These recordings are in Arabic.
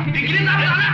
الجنين قبل عليك.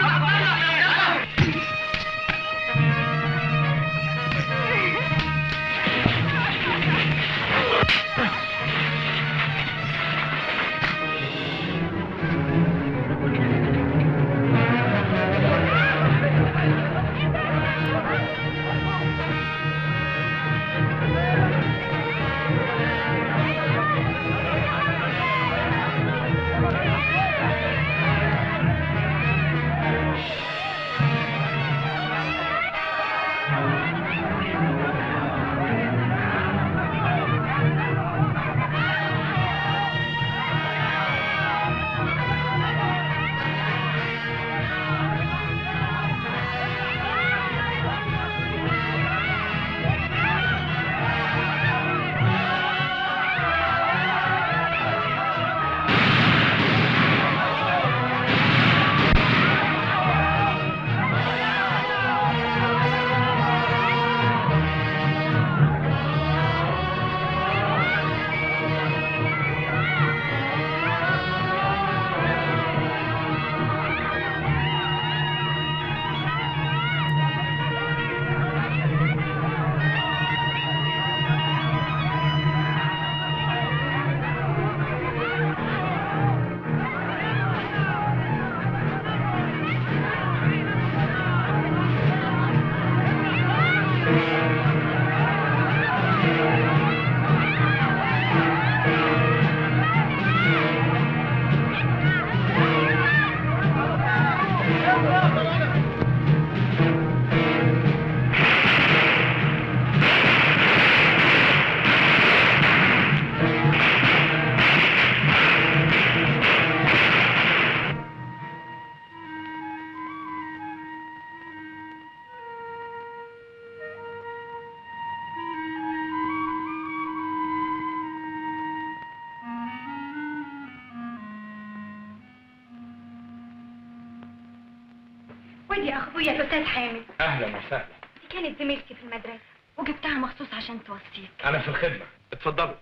ودي اخويا الاستاذ حامد. اهلا وسهلا. دي كانت زميلتي في المدرسه وجبتها مخصوص عشان توصيك. انا في الخدمه، اتفضلوا.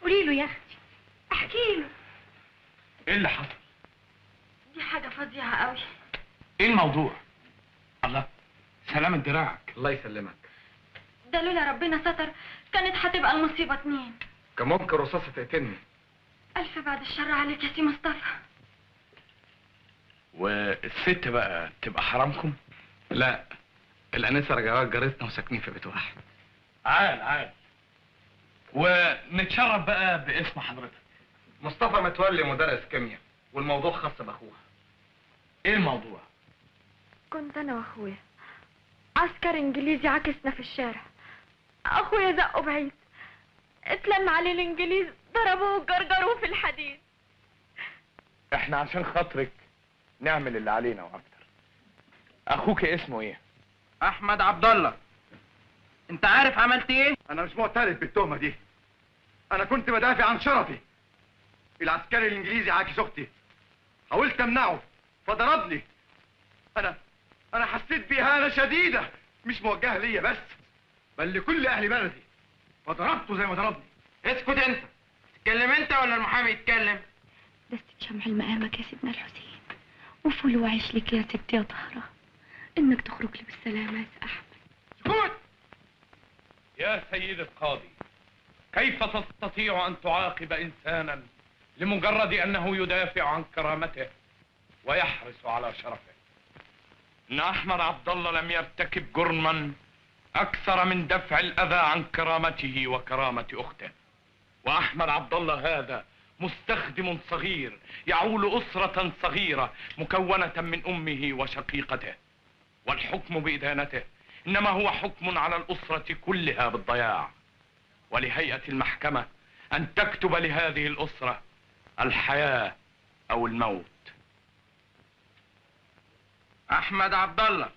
قولي له يا اختي، احكي له. ايه اللي حصل؟ دي حاجه فظيعه قوي. ايه الموضوع؟ الله، سلامة دراعك. الله يسلمك. ده لولا ربنا ستر كانت هتبقى المصيبه اتنين. كان ممكن رصاصه تقتلني. الف بعد الشر عليك يا سي مصطفى. والست بقى تبقى حرامكم؟ لا، الانسه رجعت جارتنا وساكنين في بيت واحد. عال ونتشرف بقى باسم حضرتك. مصطفى متولي، مدرس كيمياء، والموضوع خاص باخوها. ايه الموضوع؟ كنت انا واخويا عسكر انجليزي عكسنا في الشارع. اخويا زقه بعيد، اتلم عليه الانجليز، ضربوه وجرجروه في الحديد. احنا عشان خاطرك نعمل اللي علينا واكتر. اخوك اسمه ايه؟ احمد عبد الله. انت عارف عملت ايه؟ انا مش معترف بالتهمه دي. انا كنت بدافع عن شرفي. العسكري الانجليزي عاكس اختي، حاولت امنعه فضربني. انا حسيت باهانه شديده مش موجهه ليا بس، بل لكل اهل بلدي، فضربته زي ما ضربني. اسكت انت. تتكلم انت ولا المحامي يتكلم؟ دستة شمع المقامك يا سيدنا الحسين، وفول وعيش لك يا ستي يا طهرة، انك تخرج لي بالسلامة يا سي احمد. سكوت يا سيد القاضي. كيف تستطيع ان تعاقب انسانا لمجرد انه يدافع عن كرامته ويحرص على شرفه؟ ان احمد عبد الله لم يرتكب جرما اكثر من دفع الاذى عن كرامته وكرامه اخته. واحمد عبد الله هذا مستخدم صغير يعول اسره صغيره مكونه من امه وشقيقته، والحكم بادانته انما هو حكم على الاسره كلها بالضياع. ولهيئه المحكمه ان تكتب لهذه الاسره الحياه او الموت. احمد عبد الله،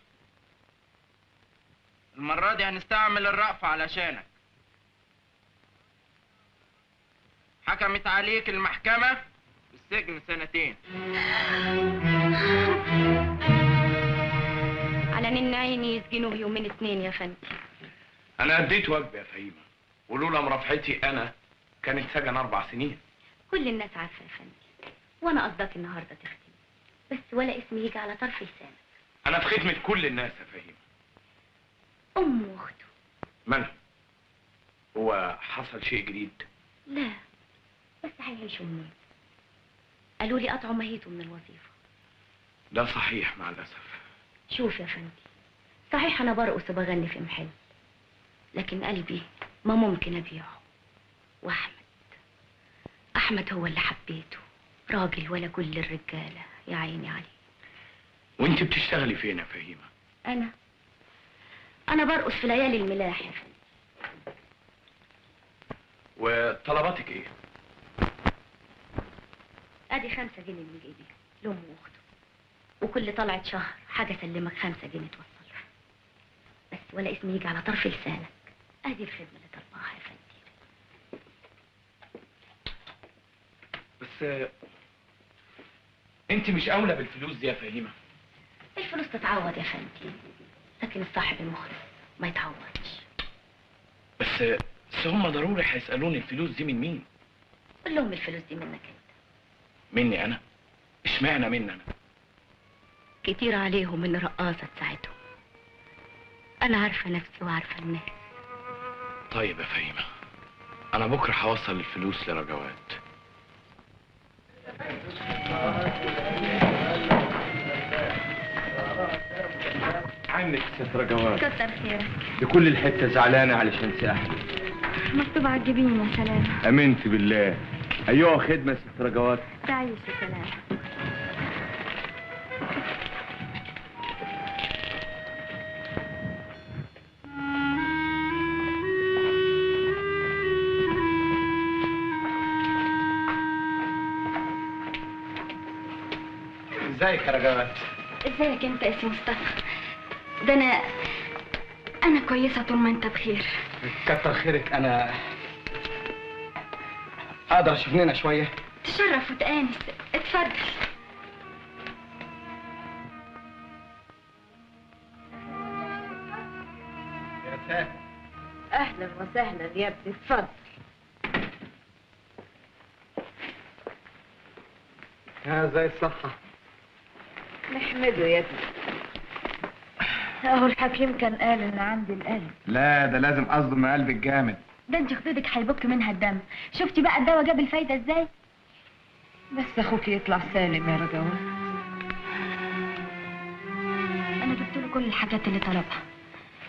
المره دي هنستعمل الرأفة علشانك. حكمت عليك المحكمه بالسجن 2 على نن عيني يسجنوه 2 يوم يا فندم. انا اديت واجبي يا فهيمه، ولولا مرافعتي انا كانت سجن 4 سنين. كل الناس عارفه يا فندم، وانا قصدك النهارده تختم. بس ولا اسم يجي على طرف لسانك. انا في خدمة كل الناس يا فهيمة. امه واخته. مالهم؟ هو حصل شيء جديد؟ لا، بس هيعيشوا منين؟ قالوا لي قطعوا مهيته من الوظيفة. ده صحيح مع الأسف. شوف يا فندي، صحيح أنا برقص وبغني في محل، لكن قلبي ما ممكن أبيعه. أحمد هو اللي حبيته، راجل ولا كل الرجالة، يا عيني عليه. وانت بتشتغلي فين يا فهيمة؟ أنا برقص في ليالي الملاح يا فندي. وطلباتك ايه؟ أدي 5 جنيه من جيبي لأمه وأخته، وكل طلعة شهر حاجة أسلمك 5 جنيه توصلها، بس ولا اسمي يجي على طرف لسانك. أدي الخدمة اللي طلبها يا فندي. بس انت مش اولى بالفلوس دي يا فهيمة. الفلوس تتعوض يا فندي، لكن الصاحب المخلص ما يتعوضش. بس هم ضروري هيسألوني الفلوس دي من مين؟ قول لهم الفلوس دي منك انت. مني انا؟ اشمعنى مني انا؟ كتير عليهم ان رقاصة تساعدهم. انا عارفة نفسي وعارفة الناس. طيب يا فهيمة، انا بكرة هوصل الفلوس لرجوات. عنك ست رجوات. كتر خيرك. لكل الحتة زعلانة علشان سأحلي. مكتوب على الجبين يا سلام. امنت بالله. ايوه خدمة ست رجوات. تعيش يا سلام. ازيك يا رجوات؟ ازيك انت يا سي مصطفى؟ ده انا كويسة طول ما انت بخير. كتر خيرك. انا اقدر اشوف نينا شويه؟ تشرف وتآنس، اتفضل. يا ساتر. اهلا وسهلا يا ابني، اتفضل. ها زي الصحه؟ نحمده يا ابني. اهو الحكيم كان قال ان عندي القلب. لا ده لازم اصدم قلبك جامد. ده انت خدودك هيبك منها الدم. شفتي بقى الدواء جاب الفايدة ازاي؟ بس اخوك يطلع سالم يا رجوات. انا جبت له كل الحاجات اللي طلبها،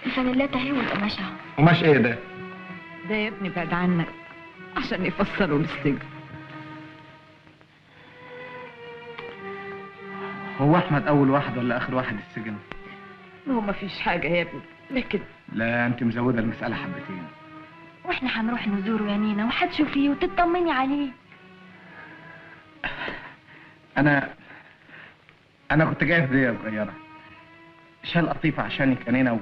الفانيلات اهي والقماش اهو. قماش ايه ده؟ ده يا ابني بعد عنك عشان يفصلوا للسجن. هو احمد اول واحد ولا اخر واحد السجن؟ هو ما فيش حاجه يا ابني، لكن لا انت مزوده المساله حبتين. واحنا هنروح نزوره يا نينا وهتشوفيه وتطمني عليه. انا كنت جاي هديه صغيره، شال قطيفه عشانك يا نينا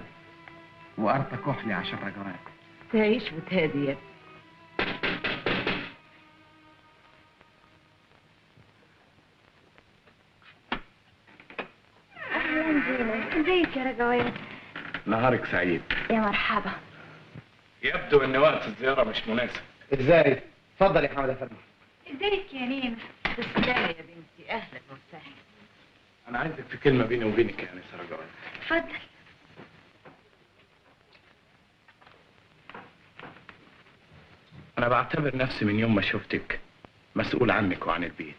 وقرطه كحلي عشان رجوات. تعيش وتهادي يا ابني. ازيك يا رجوات؟ نهارك سعيد. يا مرحبا. يبدو ان وقت الزيارة مش مناسب. ازاي؟ اتفضل يا حمد افندي. ازيك يا نينا؟ تسلمي يا بنتي، اهلا وسهلا. انا عايزك في كلمة بيني وبينك يا انسة رجوات. اتفضل. انا بعتبر نفسي من يوم ما شفتك مسؤول عنك وعن البيت.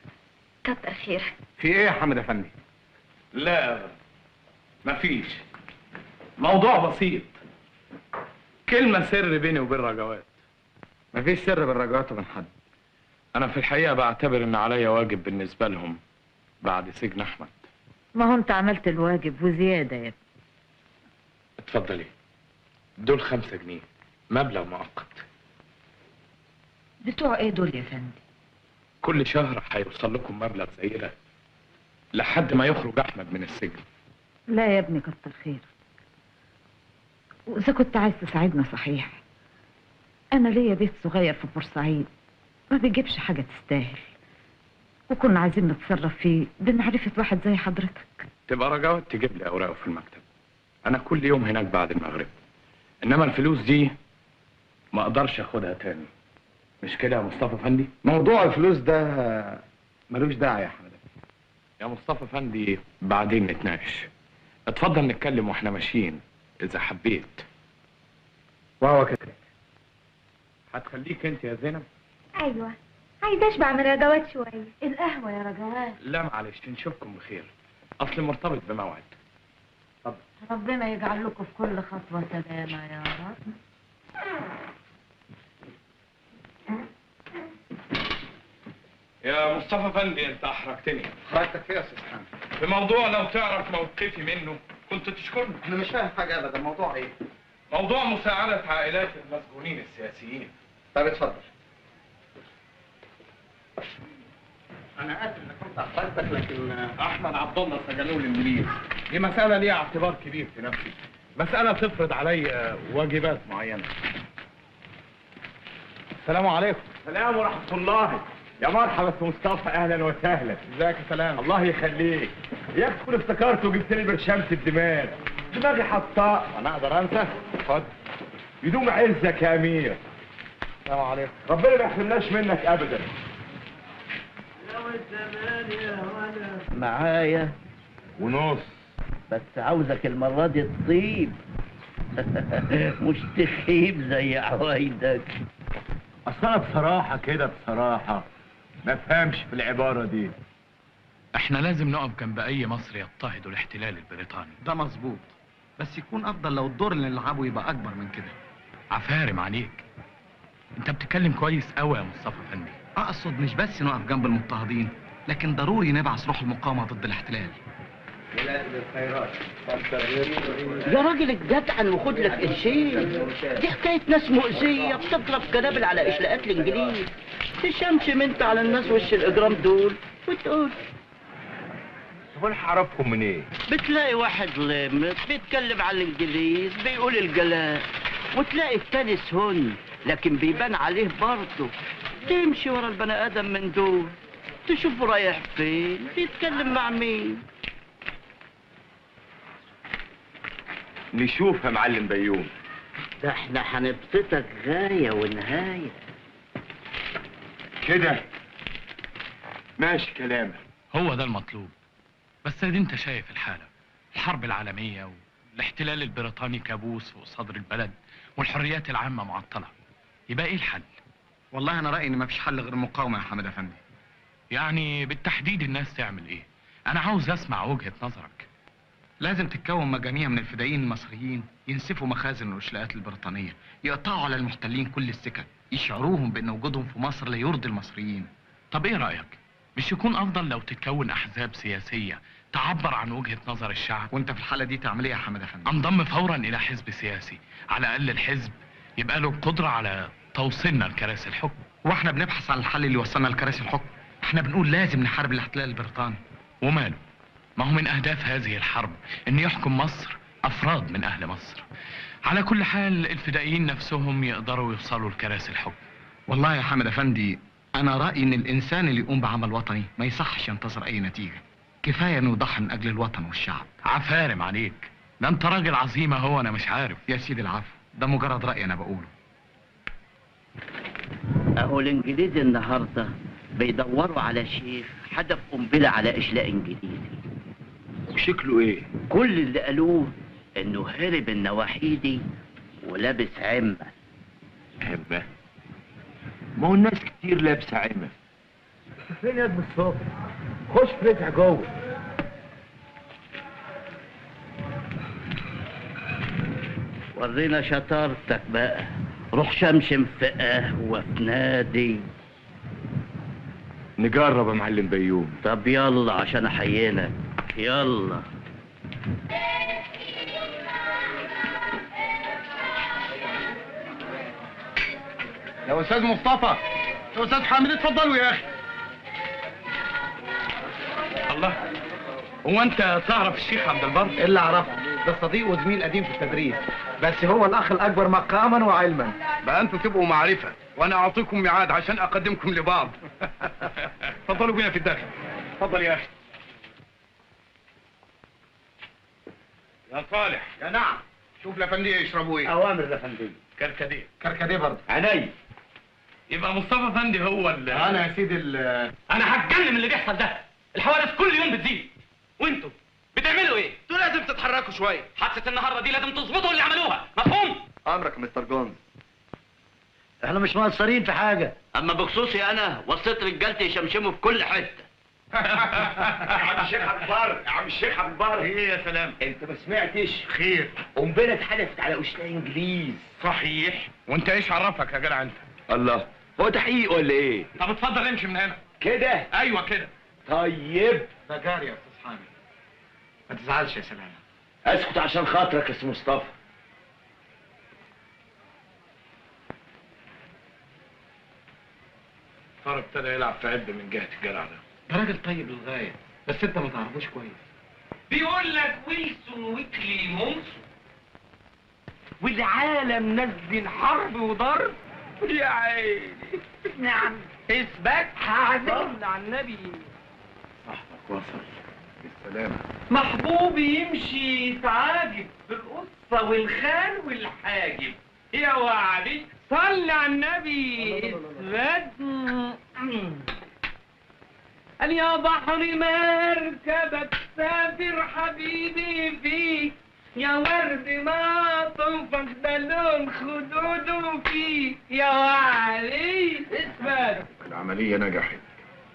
كتر خيرك. في ايه يا حمد افندي؟ لا مفيش، موضوع بسيط، كلمة سر بيني وبين رجوات. مفيش سر بين رجوات وبين حد. انا في الحقيقة بعتبر ان عليا واجب بالنسبة لهم بعد سجن احمد. ما هو انت عملت الواجب وزياده يا ابني. اتفضلي، دول 5 جنيه مبلغ مؤقت. بتوع ايه دول يا فندي؟ كل شهر هيوصل لكم مبلغ زي ده لحد ما يخرج احمد من السجن. لا يا ابني كتر خير، واذا كنت عايز تساعدنا صحيح، انا ليا بيت صغير في بورسعيد ما بيجيبش حاجه تستاهل، وكنا عايزين نتصرف فيه بمعرفه واحد زي حضرتك. تبقى رجوات تجيب لي اوراقه في المكتب، انا كل يوم هناك بعد المغرب، انما الفلوس دي ما اقدرش اخدها تاني. مش كده يا مصطفى افندي؟ موضوع الفلوس ده ملوش داعي يا حمد. يا مصطفى افندي بعدين نتناقش. اتفضل نتكلم واحنا ماشيين اذا حبيت. وهو كده. هتخليك انت يا زينب؟ ايوه، عايزه اشبع من رجوات شويه. القهوة يا رجوات. لا معلش، نشوفكم بخير، اصل مرتبط بموعد. ربنا يجعل لكم في كل خطوة سلامة يا رب. يا مصطفى افندي انت احرجتني. حضرتك فيها يا استاذ حامد؟ في موضوع لو تعرف موقفي منه كنت تشكرني. انا مش فاهم حاجه ابدا. الموضوع ايه؟ موضوع مساعدة عائلات المسجونين السياسيين. طب اتفضل. انا اسف انك كنت اخرتك، لكن احمد عبد الله سجنوه الانجليز. دي مسألة ليها اعتبار كبير في نفسي، مسألة تفرض علي واجبات معينة. السلام عليكم. السلام ورحمه الله. يا مرحبا يا مصطفى، اهلا وسهلا. ازيك يا سلام؟ الله يخليك. ياك تكون افتكرت وجبت لي برشامه الدماغ. دماغي حطاء. انا اقدر انسى؟ اتفضل. يدوم عزك يا امير. السلام عليكم. ربنا ما يحرمناش منك ابدا. معايا ونص. بس عاوزك المرة دي تطيب. مش تخيب زي عوايدك. اصل انا بصراحه كده بصراحه ما فهمش في العباره دي. احنا لازم نقف جنب اي مصري يضطهد الاحتلال البريطاني. ده مظبوط، بس يكون افضل لو الدور اللي نلعبه يبقى اكبر من كده. عفارم عليك، انت بتتكلم كويس قوي يا مصطفى افندي. اقصد مش بس نقف جنب المضطهدين، لكن ضروري نبعث روح المقاومه ضد الاحتلال. يا راجل اتجدعن وخد لك قرشين. دي حكاية ناس مؤذية بتضرب قنابل على إشلاءات الإنجليز. تشمشم أنت على الناس وش الإجرام دول وتقول. طب انا هعرفكم من ايه؟ بتلاقي واحد لامط بيتكلم على الإنجليز بيقول الجلاء، وتلاقي التاني سهن لكن بيبان عليه برضه. تمشي ورا البني آدم من دول تشوفه رايح فين، بيتكلم مع مين. نشوف يا معلم بيوم. ده احنا هنبسطك غاية ونهاية. كده ماشي كلامك. هو ده المطلوب. بس ادي انت شايف الحالة، الحرب العالمية والاحتلال البريطاني كابوس فوق صدر البلد، والحريات العامة معطلة. يبقى ايه الحل؟ والله انا رايي ان مفيش حل غير المقاومه يا حمد افندي. يعني بالتحديد الناس تعمل ايه؟ انا عاوز اسمع وجهة نظرك. لازم تتكون مجاميع من الفدائيين المصريين ينسفوا مخازن الوشلاءات البريطانيه، يقطعوا على المحتلين كل السكك، يشعروهم بان وجودهم في مصر لا يرضي المصريين. طب ايه رأيك؟ مش يكون افضل لو تتكون احزاب سياسية تعبر عن وجهة نظر الشعب؟ وانت في الحاله دي تعمل ايه يا حمد افندي؟ انضم فورا الى حزب سياسي، على الاقل الحزب يبقى له قدرة على توصيلنا لكراسي الحكم. واحنا بنبحث عن الحل اللي يوصلنا لكراسي الحكم، احنا بنقول لازم نحارب الاحتلال البريطاني. وماله؟ ما هو من اهداف هذه الحرب ان يحكم مصر افراد من اهل مصر. على كل حال الفدائيين نفسهم يقدروا يوصلوا لكراسي الحكم. والله يا حمد افندي انا رايي ان الانسان اللي يقوم بعمل وطني ما يصحش ينتظر اي نتيجه. كفايه انه يضحي من اجل الوطن والشعب. عفارم عليك، ده انت راجل عظيم اهو. انا مش عارف. يا سيدي العفو، ده مجرد راي انا بقوله. اهو الانجليز النهارده بيدوروا على شيخ حدف قنبله على اشلاء انجليزي. وشكله ايه؟ كل اللي قالوه انه هرب النواحي دي ولابس عمه. عمة؟ ما هو الناس كتير لابسه عمة. فين يا ابن الصبح؟ خش فلتع جوه. ورينا شطارتك بقى. روح شمشم في قهوه في نادي. نجرب يا معلم بيوم. طب يلا عشان احيينك. يلا. يا استاذ مصطفى، يا استاذ حامد، اتفضلوا يا اخي. الله، هو انت تعرف الشيخ عبد البر؟ اللي اعرفه ده صديق وزميل قديم في التدريس، بس هو الاخ الاكبر مقاما وعلما. بقى انتوا تبقوا معرفه وانا اعطيكم ميعاد عشان اقدمكم لبعض. اتفضلوا بينا في الداخل. اتفضل يا اخي. يا صالح. يا نعم. شوف لافنديه يشربوا ايه. اوامر لافنديه. كركديه. كركديه برضه. عيني. يبقى مصطفى افندي هو انا يا سيدي انا هتكلم اللي بيحصل ده. الحوادث كل يوم بتزيد، وانتوا بتعملوا ايه؟ انتوا لازم تتحركوا شويه. حادثة النهارده دي لازم تظبطوا اللي عملوها، مفهوم؟ امرك يا مستر جونز. احنا مش مقصرين في حاجة، اما بخصوصي انا وصيت رجالتي يشمشموا في كل حتة. عم الشيخ عبد البر، عم الشيخ عبد البر. ايه يا سلام؟ انت ما سمعتش؟ خير. قنبله اتحدفت على اشلاء انجليز. صحيح. وانت ايش عرفك يا جدع انت؟ الله، هو ده حقيقي ولا ايه؟ طب اتفضل امشي من هنا. كده؟ ايوه كده. طيب مجاري يا استاذ حامد، ما تزعلش يا سلام. اسكت عشان خاطرك يا سي مصطفى. صار ابتدى يلعب في عد من جهه الجدع ده. ده راجل طيب للغايه، بس انت ما تعرفوش كويس. بيقول لك ويلسون ويكلي مونسون والعالم نزل حرب وضرب. يا عيني. نعم. اثبت حاضر على النبي. صاحبك وصل بالسلامه. محبوب يمشي يتعاجب بالقصة والخال والحاجب. يا وعدي صل على النبي. اثبت. قال يا بحر مركبك سافر حبيبي فيه، يا ورد ما طوفك ده لون خدوده فيه. يا علي اثبت. العمليه نجحت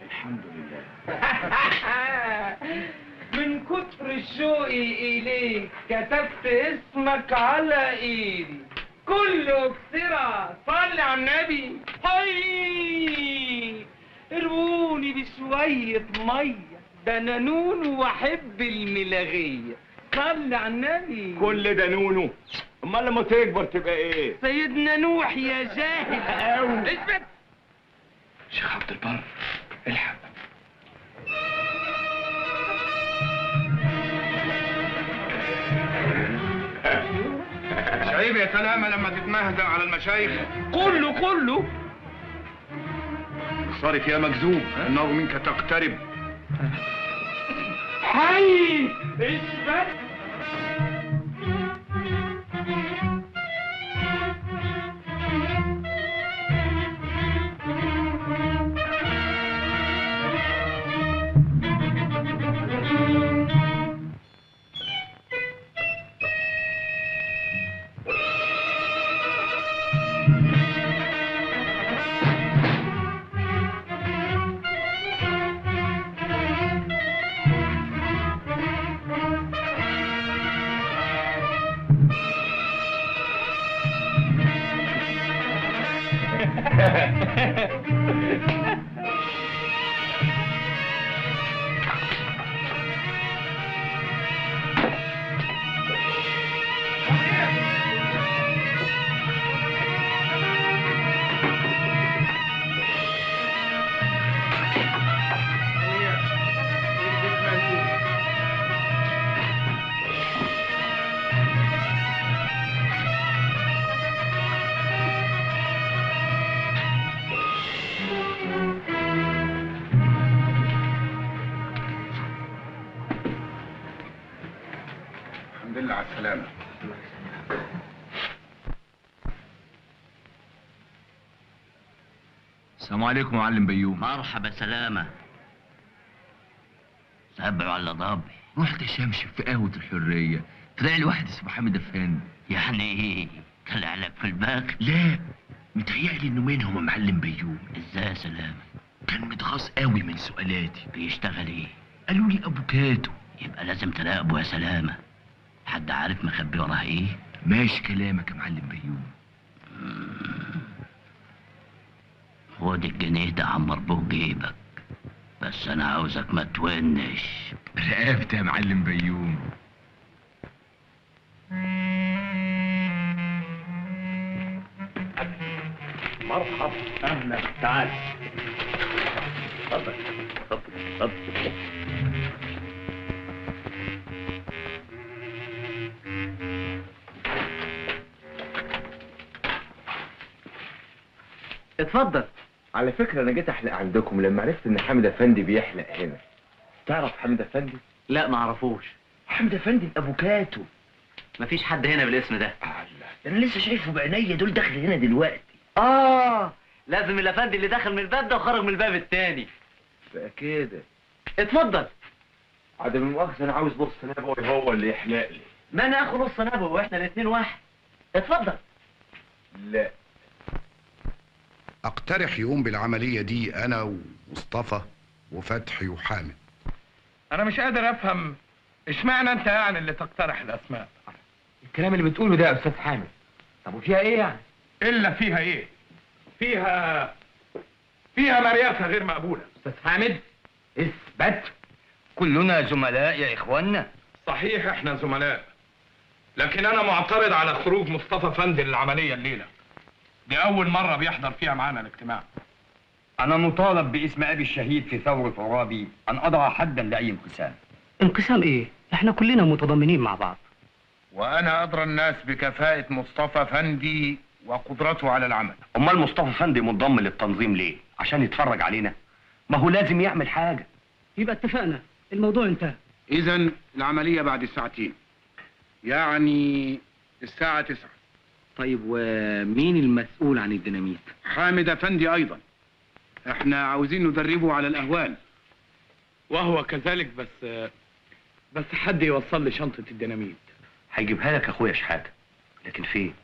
الحمد لله. من كتر الشوق إليك كتبت اسمك على إيدي، كله كسرة. صل على النبي. هاي ارموني بشوية مية، ده أنا نون وأحب الملاغية. صل على النبي. كل ده نونو، امال لما تكبر تبقى ايه؟ سيدنا نوح يا جاهل. اثبت. شيخ عبد البر الحق. عيب يا سلامه لما تتمهزق على المشايخ. كله صارت يا مكذوب انه منك تقترب. حي اثبت. الحمد لله على السلامه. السلام عليكم يا معلم بيوم. مرحبا سلامة. سبع ولا ضبع؟ رحت شمشم في قهوة الحرية، طلع لي واحد اسمه حامد افندي. يعني ايه؟ طلع لك في الباك؟ لا، متهيألي انه منهم يا معلم بيوم. ازاي يا سلامة؟ كان متغاظ قوي من سؤالاتي. بيشتغل ايه؟ قالوا لي افوكاتو. يبقى لازم تراقبه يا سلامة. حد عارف مخبي وراه ايه؟ ماشي كلامك يا معلم بيوم. خد الجنيه ده عمر به جيبك، بس انا عاوزك ما تونش. رقبت يا معلم بيوم. مرحبا. اهلا. تعال. اتفضل اتفضل اتفضل. اتفضل. على فكرة أنا جيت أحلق عندكم لما عرفت إن حامد أفندي بيحلق هنا. تعرف حامد أفندي؟ لا ما اعرفوش. حامد أفندي الأفوكاتو. مفيش حد هنا بالاسم ده. أنا لسه شايفه بعينيا، دول داخل هنا دلوقتي. لازم الافندي اللي دخل من الباب ده وخرج من الباب التاني. بقى كده. اتفضل. عدم المؤاخذة أنا عاوز نص نبوي هو اللي يحلق لي. ما انا اخو نص نبوي واحنا الاثنين واحد. اتفضل. لا. اقترح يقوم بالعملية دي انا ومصطفى وفتحي وحامد. انا مش قادر افهم اشمعنى انت يعني اللي تقترح الاسماء. الكلام اللي بتقوله ده يا استاذ حامد، طب وفيها ايه يعني؟ الا فيها ايه؟ فيها مرياسة غير مقبولة. استاذ حامد اثبت. كلنا زملاء يا اخوانا. صحيح احنا زملاء، لكن انا معترض على خروج مصطفى فندي للعملية الليلة. دي اول مرة بيحضر فيها معانا الاجتماع. انا مطالب باسم ابي الشهيد في ثورة عرابي ان اضع حدا لاي انقسام. انقسام ايه؟ احنا كلنا متضامنين مع بعض. وانا ادرى الناس بكفاءة مصطفى فندي وقدرته على العمل. امال مصطفى فندي منضم للتنظيم ليه؟ عشان يتفرج علينا؟ ما هو لازم يعمل حاجة. يبقى اتفقنا، الموضوع انتهى. اذا العملية بعد ساعتين، يعني الساعة 9. طيب ومين المسؤول عن الديناميت؟ حامد افندي ايضا. احنا عاوزين ندربه على الاهوال. وهو كذلك، بس حد يوصل لي شنطة الديناميت. هيجيبها لك اخويا شحاتة، لكن فين؟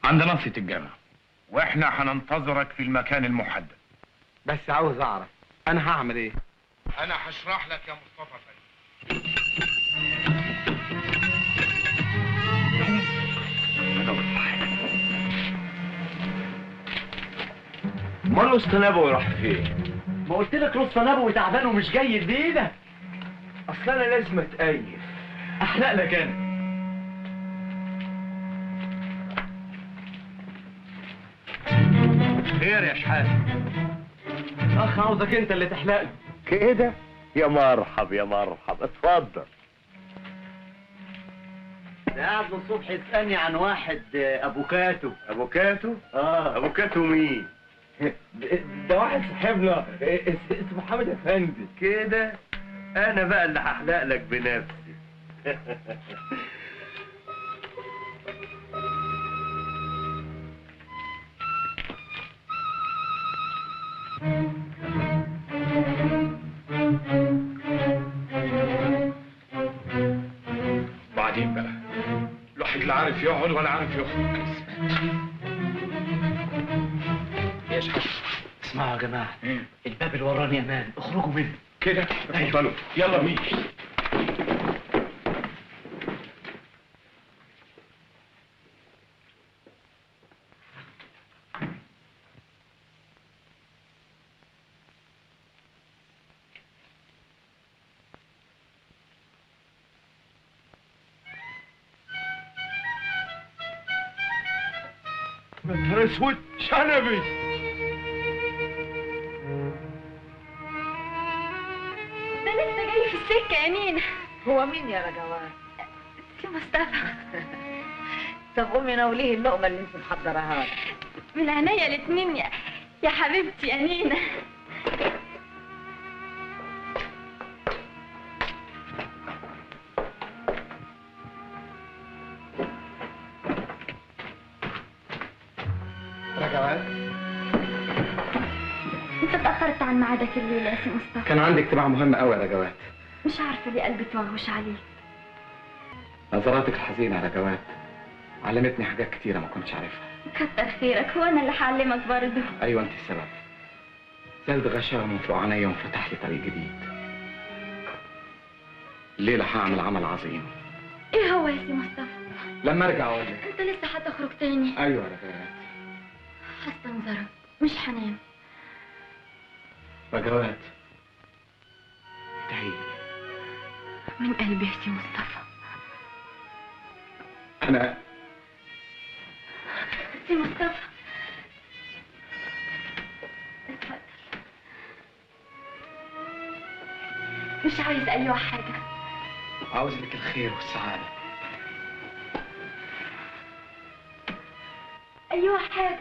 عند ناصية الجامع، واحنا هننتظرك في المكان المحدد. بس عاوز اعرف انا هعمل ايه؟ انا هشرح لك يا مصطفى فندي. امال نص نبوي راح فين؟ ما قلت لك نص نبوي تعبان ومش جاي يدينا. اصل انا لازم اتقيف. احلق لك انا. خير يا شحاتة؟ اخ عاوزك انت اللي تحلق لي. كده؟ يا مرحب يا مرحب، اتفضل. ده قاعد من الصبح يسألني عن واحد ابو كاتو. ابو كاتو؟ اه. ابو كاتو مين؟ ده واحد صاحبنا اسمه حامد افندي. كده؟ انا بقى اللي هحلق لك بنفسي. بعدين بقى الواحد لا عارف يقعد ولا عارف يخرج. يا شحاتة اسمعوا يا جماعة، الباب اللي وراني امان، اخرجوا منه. كده؟ اتفضلوا. يلا بينا. يا نهار اسود، شنبي. ده لسه جاي في السكة يا نينا. هو مين يا رجوان؟ سي مصطفى. طب قومي ناوليه اللقمة اللي انت محضراها لي. من عينيا الاتنين يا حبيبتي يا نينا. رجوات، انت اتأخرت عن ميعادك الليلة يا سي مصطفى. كان عندي اجتماع مهم قوي يا رجوات. مش عارفة ليه قلبي توغوش عليك. نظراتك الحزينة يا رجوات علمتني حاجات كتيرة ما كنتش عارفها. كتر خيرك، وانا اللي هعلمك برضه. ايوه انت السبب. زاد غشاوة من فوق عينيا وانفتح لي طريق جديد. الليلة هعمل عمل عظيم. ايه هو يا سي مصطفى؟ لما ارجع اقول لك. انت لسه هتخرج تاني؟ ايوه يا رجوات. هستنظرك، مش هنام. رجوات ادعي من قلبي يا سي مصطفى. انا سي مصطفى اتفضل. مش عايز اي حاجة. عاوز لك الخير والسعادة. ايوه حاجة.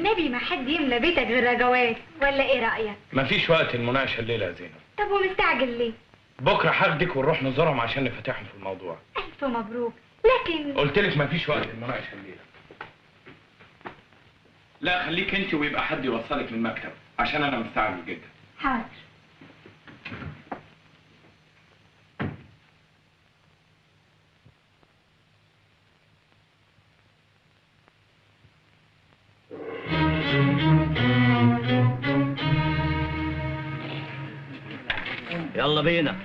والنبي ما حد يملى بيتك غير رجوات، ولا ايه رأيك؟ مفيش وقت المناقشه الليله يا زينب. طب ومستعجل ليه؟ بكره هاخدك ونروح نزورهم عشان نفتحهم في الموضوع. ألف مبروك، لكن قلت لك مفيش وقت المناقشه الليله. لا خليك انت ويبقى حد يوصلك من المكتب عشان انا مستعجل جدا. حاضر. يلا بينا.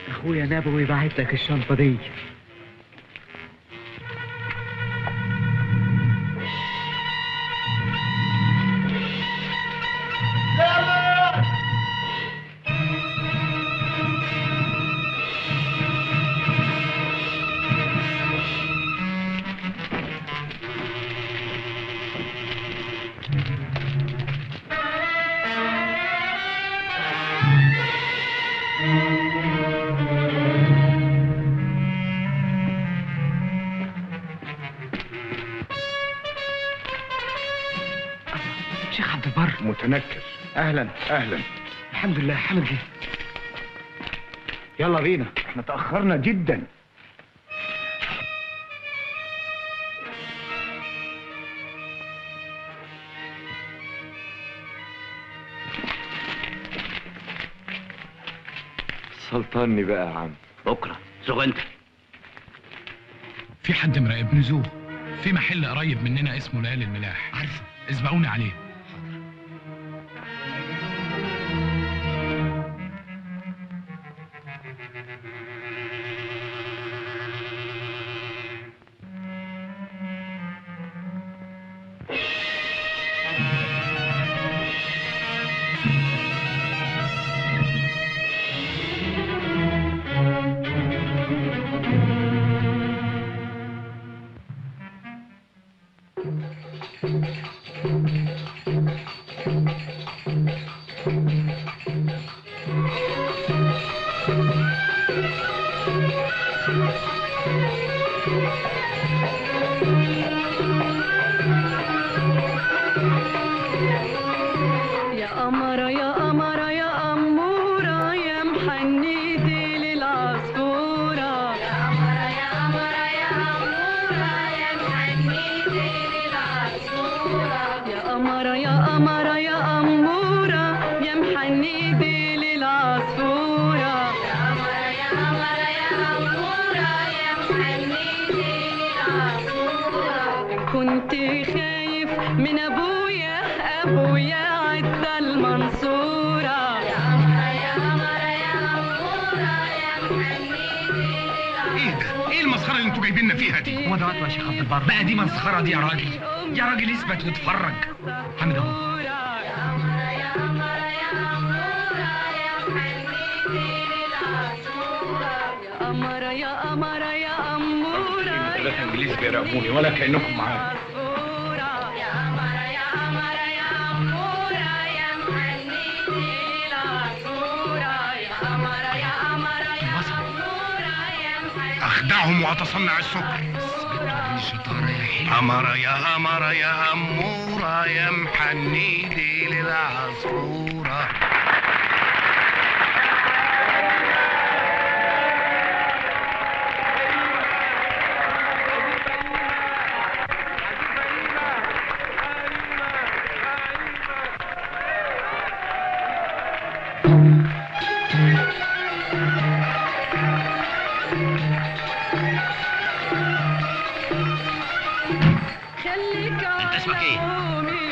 اخويا نبوي باعت لك الشنطه دي. شيخ عبد البر متنكر. اهلا اهلا. الحمد لله حامد جه. يلا بينا، احنا تاخرنا جدا. سلطني بقى يا عم. بكره زوج انت. في حد مراقبني زوج في محل قريب مننا اسمه ليالي الملاح، عارفه؟ اسبقوني عليه. بقى دي مسخرة دي يا راجل. يا راجل اثبت واتفرج. حامد اهو. ثلاثة انجليز بيراقبوني ولا كأنكم معايا. اخدعهم واتصنع السكر. أمرة يا أمرة يا أمورة يا محنيدي للعصفورة.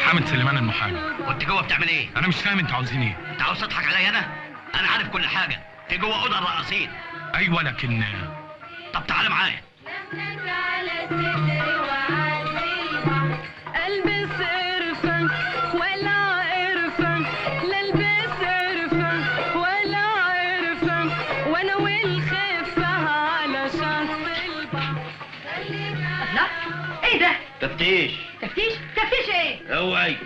حامد سليمان المحامي. وانت جوه بتعمل ايه؟ انا مش فاهم انتوا عاوزين ايه؟ انت عاوز تضحك عليا انا عارف كل حاجه. انت جوه اوضه الرقاصين. ايوه لكن طب تعالى معايا. البس قرفه ولا قرفه، لا البس قرفه ولا قرفه، وانا والخفه على شط تفتيش. تفتيش؟ تفتيش ايه؟ اوعي.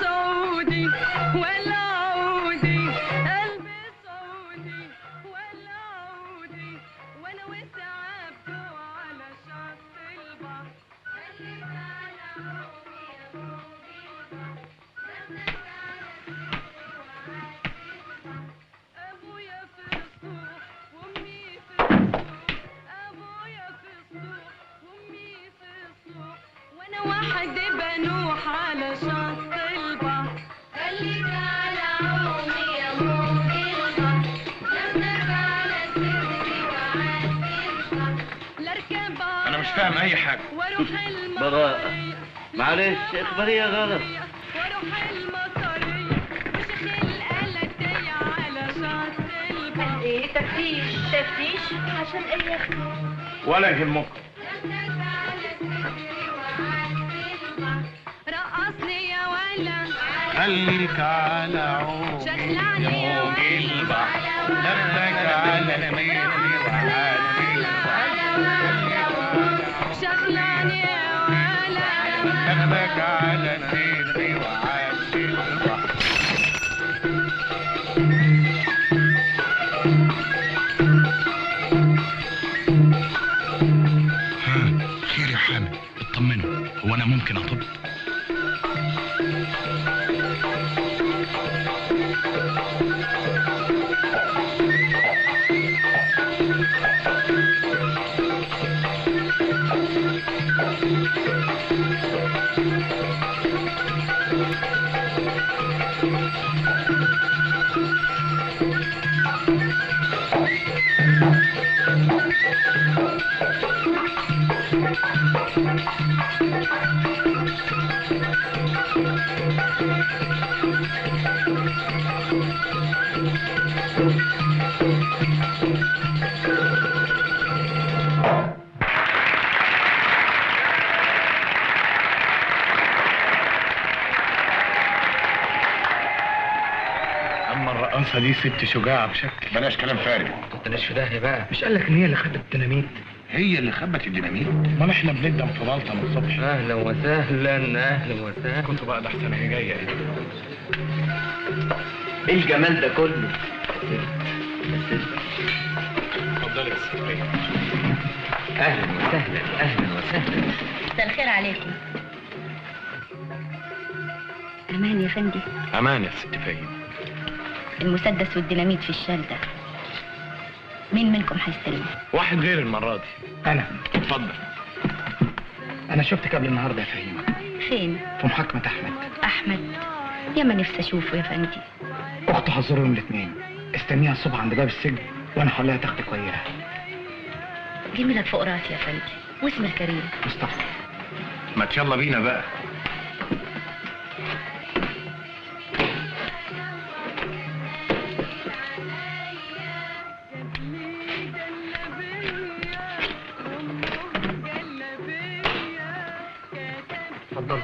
سعودي ولا عودي قلبي سعودي ولا عودي وانا وسع عبده على شط البحر ابويا في السوق وامي في السوق ابويا في السوق وامي في السوق وانا واحد بنوح على شط البحر خليك على عمي يا موج البحر لما على صدري وعلى البحر لاركب انا مش فاهم اي حاجه. واروح براءة. معلش اخبارية غلط. واروح المطرية وشيخ القلدية على شط البحر. ايه تفتيش تفتيش عشان ايه يا اختي؟ ولا يهمك. رقصني يا ولا خليك على عود شغلاني يا موج البحر لفك على ميري وعلى شغلاني يا ولا لفك على ميري وعلى البحر. خير يا حامد، اطمنوا، هو انا ممكن اطب؟ اما الرقاصه دي ست شجاعه بشكل. بلاش كلام فارغ. تنتناش في داهيه بقى. مش قال لك ان هي اللي خدت الديناميت؟ هي اللي خبت الديناميت؟ امال احنا بندم في بلطه من الصبح. اهلا وسهلا اهلا وسهلا. كنت بقى ده احسن هي جايه ايه. ايه الجمال ده كله؟ اتفضلي يا ست. اهلا وسهلا اهلا وسهلا. مساء الخير عليكم. امان يا فندي. امان يا ست فايد. المسدس والديناميت في الشنطه. مين منكم هيستلمه؟ واحد غير المره دي. انا. اتفضل. انا شفتك قبل النهارده يا فهيمه. فين؟ في محاكمه احمد. احمد؟ يا ما نفسي اشوفه يا فندي. اخته حظر يوم الاثنين. استنيها الصبح عند باب السجن وانا هخليها تاخدك وياها. جميلك فوق راسي يا فندي. واسم الكريم مصطفى. ما يلا بينا بقى. اتفضل.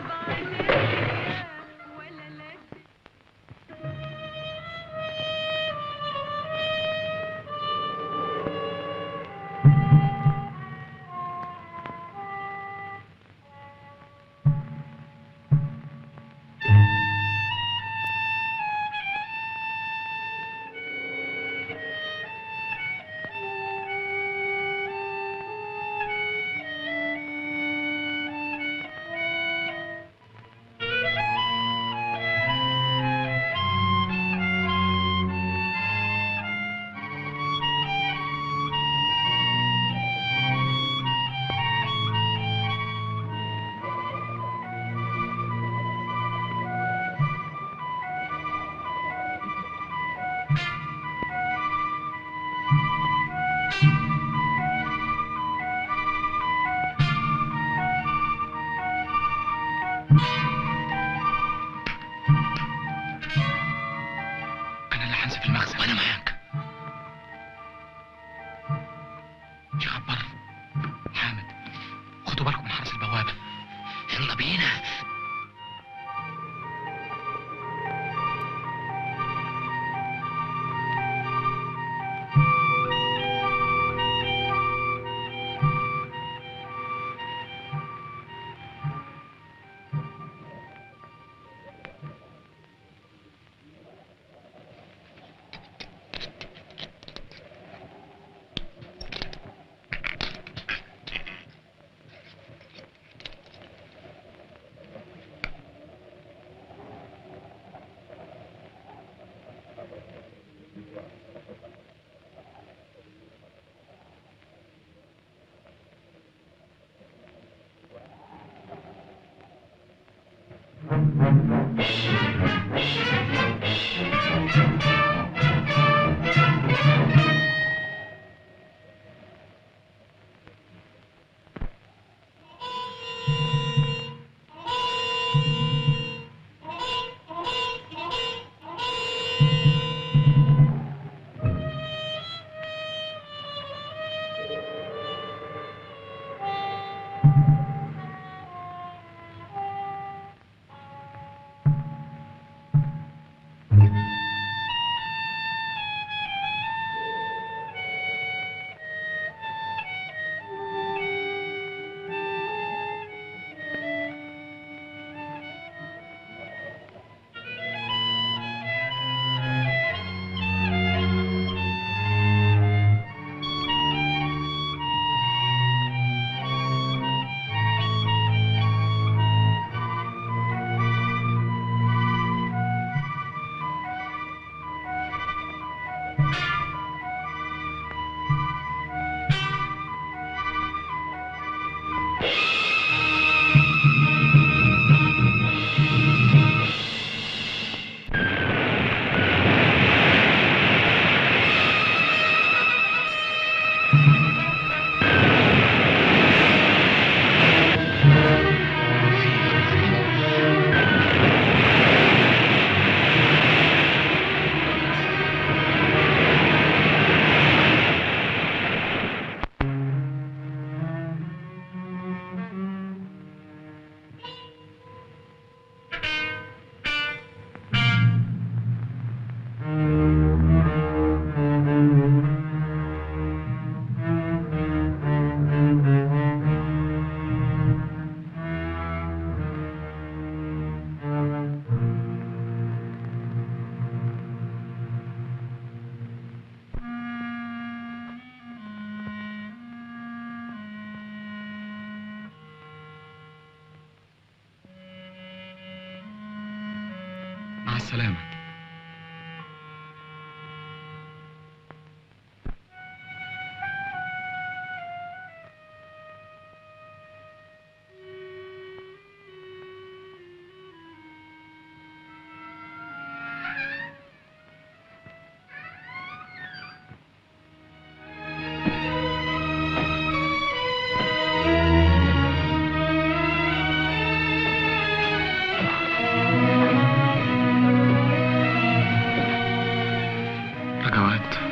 انا اللي هنزل في المخزن وانا معاك. شخبر حامد، خدوا بالكم من حرس البوابه. يلا بينا. مع السلامة.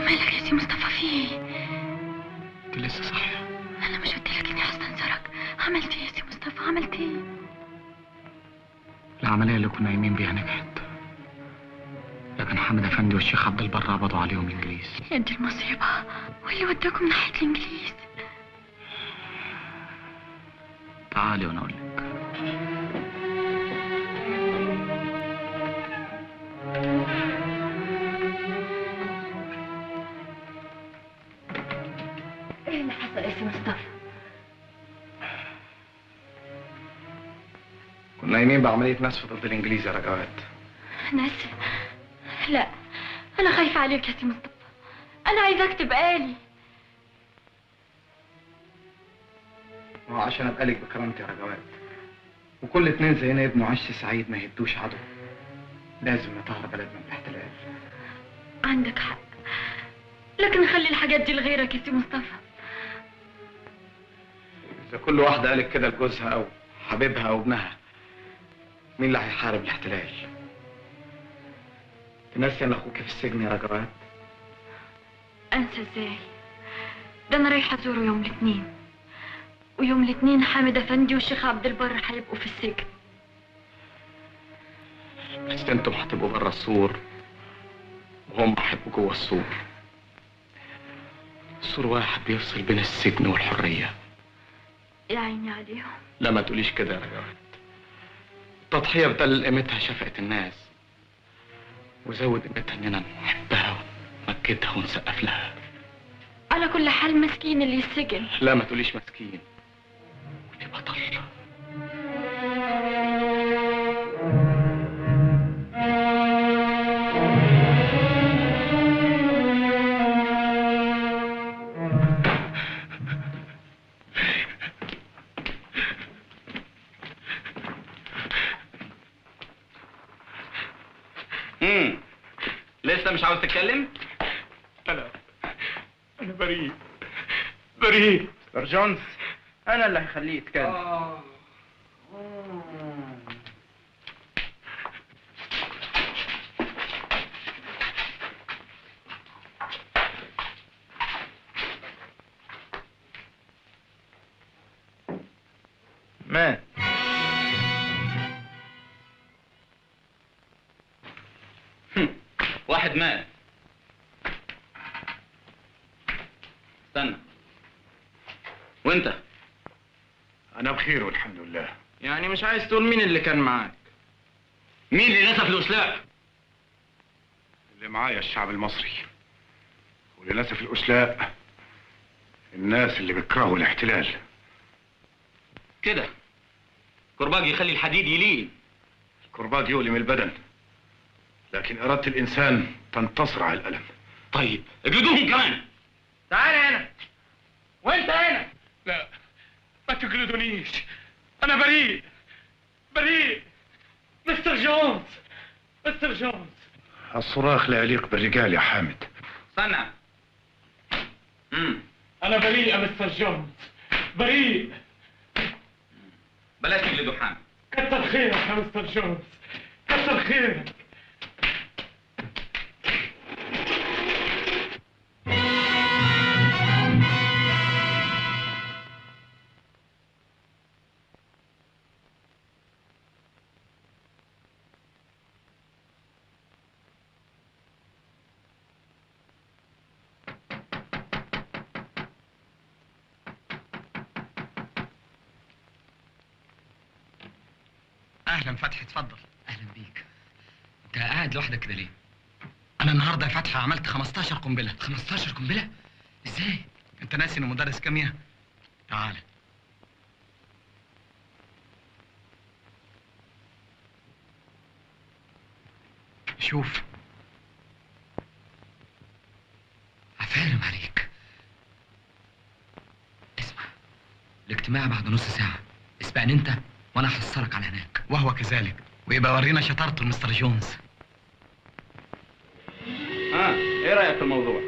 مالك يا سي مصطفى في ايه؟ انت لسه صاحية؟ انا مش قلت لك اني هستنظرك؟ عملت ايه يا سي مصطفى؟ عملت ايه؟ العملية اللي كنا قايمين بيها نجحت، لكن حامد افندي والشيخ عبد البر قبضوا عليهم الانجليز. يا دي المصيبة، واللي وداكم ناحية الانجليز؟ تعالي وانا اقول لك. ايه اللي حصل يا سي مصطفى؟ كنا قايمين بعملية نسف ضد الانجليز يا رجوات. نسف؟ لا، انا خايفة عليك يا سي مصطفى، انا عايزاك تبقى لي. ما هو عشان ابقى لك بكرامتي يا رجوات، وكل اتنين زينا يبنوا عش سعيد ما يهدوش عدو، لازم نطهر بلدنا من الاحتلال. عندك حق، لكن خلي الحاجات دي لغيرك يا سي مصطفى. إذا كل واحدة قالت كده لجوزها أو حبيبها أو ابنها، مين اللي هيحارب الاحتلال؟ تنسي إن أخوك في السجن يا رجوات؟ انسى ازاي؟ ده انا رايحة ازوره يوم الاثنين، ويوم الاثنين حامد افندي والشيخ عبد البر هيبقوا في السجن. بس انتم هتبقوا بره السور وهم هيبقوا جوه السور. سور واحد بيفصل بين السجن والحرية. يا عيني عليهم. لا ما تقوليش كده يا رجوات، التضحية بتقلل قيمتها شفقة الناس، وزود قيمتها اننا نحبها ونمجدها ونسقف لها. على كل حال مسكين اللي يسجن. لا ما تقوليش مسكين، ودي بطل. مش عاوز تتكلم؟ انا بريء بريء. مستر جونز، انا اللي هخليه يتكلم. مات. واحد مات. استنى، وانت؟ انا بخير والحمد لله. يعني مش عايز تقول مين اللي كان معاك؟ مين اللي نسف الأشلاء؟ اللي معايا الشعب المصري، وللاسف الاشلاء الناس اللي بيكرهوا الاحتلال. كده كرباج يخلي الحديد يلين. الكرباج يؤلم البدن، لكن إرادة الإنسان تنتصر على الألم. طيب اجلدوهم كمان. تعال هنا. وانت هنا. لا، ما تجلدونيش، أنا بريء بريء. مستر جونز، مستر جونز. الصراخ لا يليق بالرجال يا حامد. استنى. أنا بريء يا مستر جونز، بريء. بلاش تجلدوا حامد. كتر خيرك يا مستر جونز، كتر خيرك. اهلا فتحي، اتفضل. اهلا بيك. انت قاعد لوحدك كده ليه؟ انا النهارده يا فتحي عملت 15 قنبله. 15 قنبله؟ ازاي؟ انت ناسي انه مدرس كيمياء؟ تعال. شوف، هفهمم عليك. اسمع، الاجتماع بعد نص ساعه. اسبقني انت وانا هحصلك على هناك، وهو كذلك، ويبقى ورينا شطارته المستر جونز. ايه رايك في الموضوع؟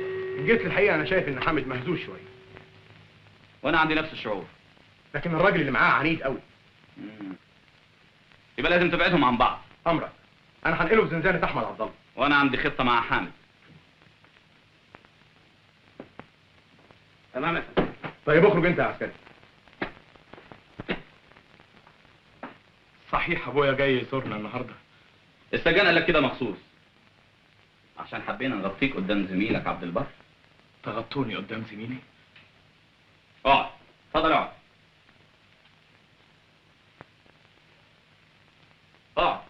جيت الحقيقه انا شايف ان حامد مهزوز شويه، وانا عندي نفس الشعور. لكن الراجل اللي معاه عنيد قوي. يبقى لازم تبعدهم عن بعض. امرك، انا هنقله في زنزانه احمد عبد الله. وانا عندي خطه مع حامد. تمام يا فندم. طيب اخرج انت يا عسكري. صحيح ابويا جاي يزورنا النهارده. السجان قال لك كده مخصوص عشان حبينا نغطيك قدام زميلك عبد البر. تغطوني قدام زميلي؟ اقعد، اتفضل اقعد. اقعد.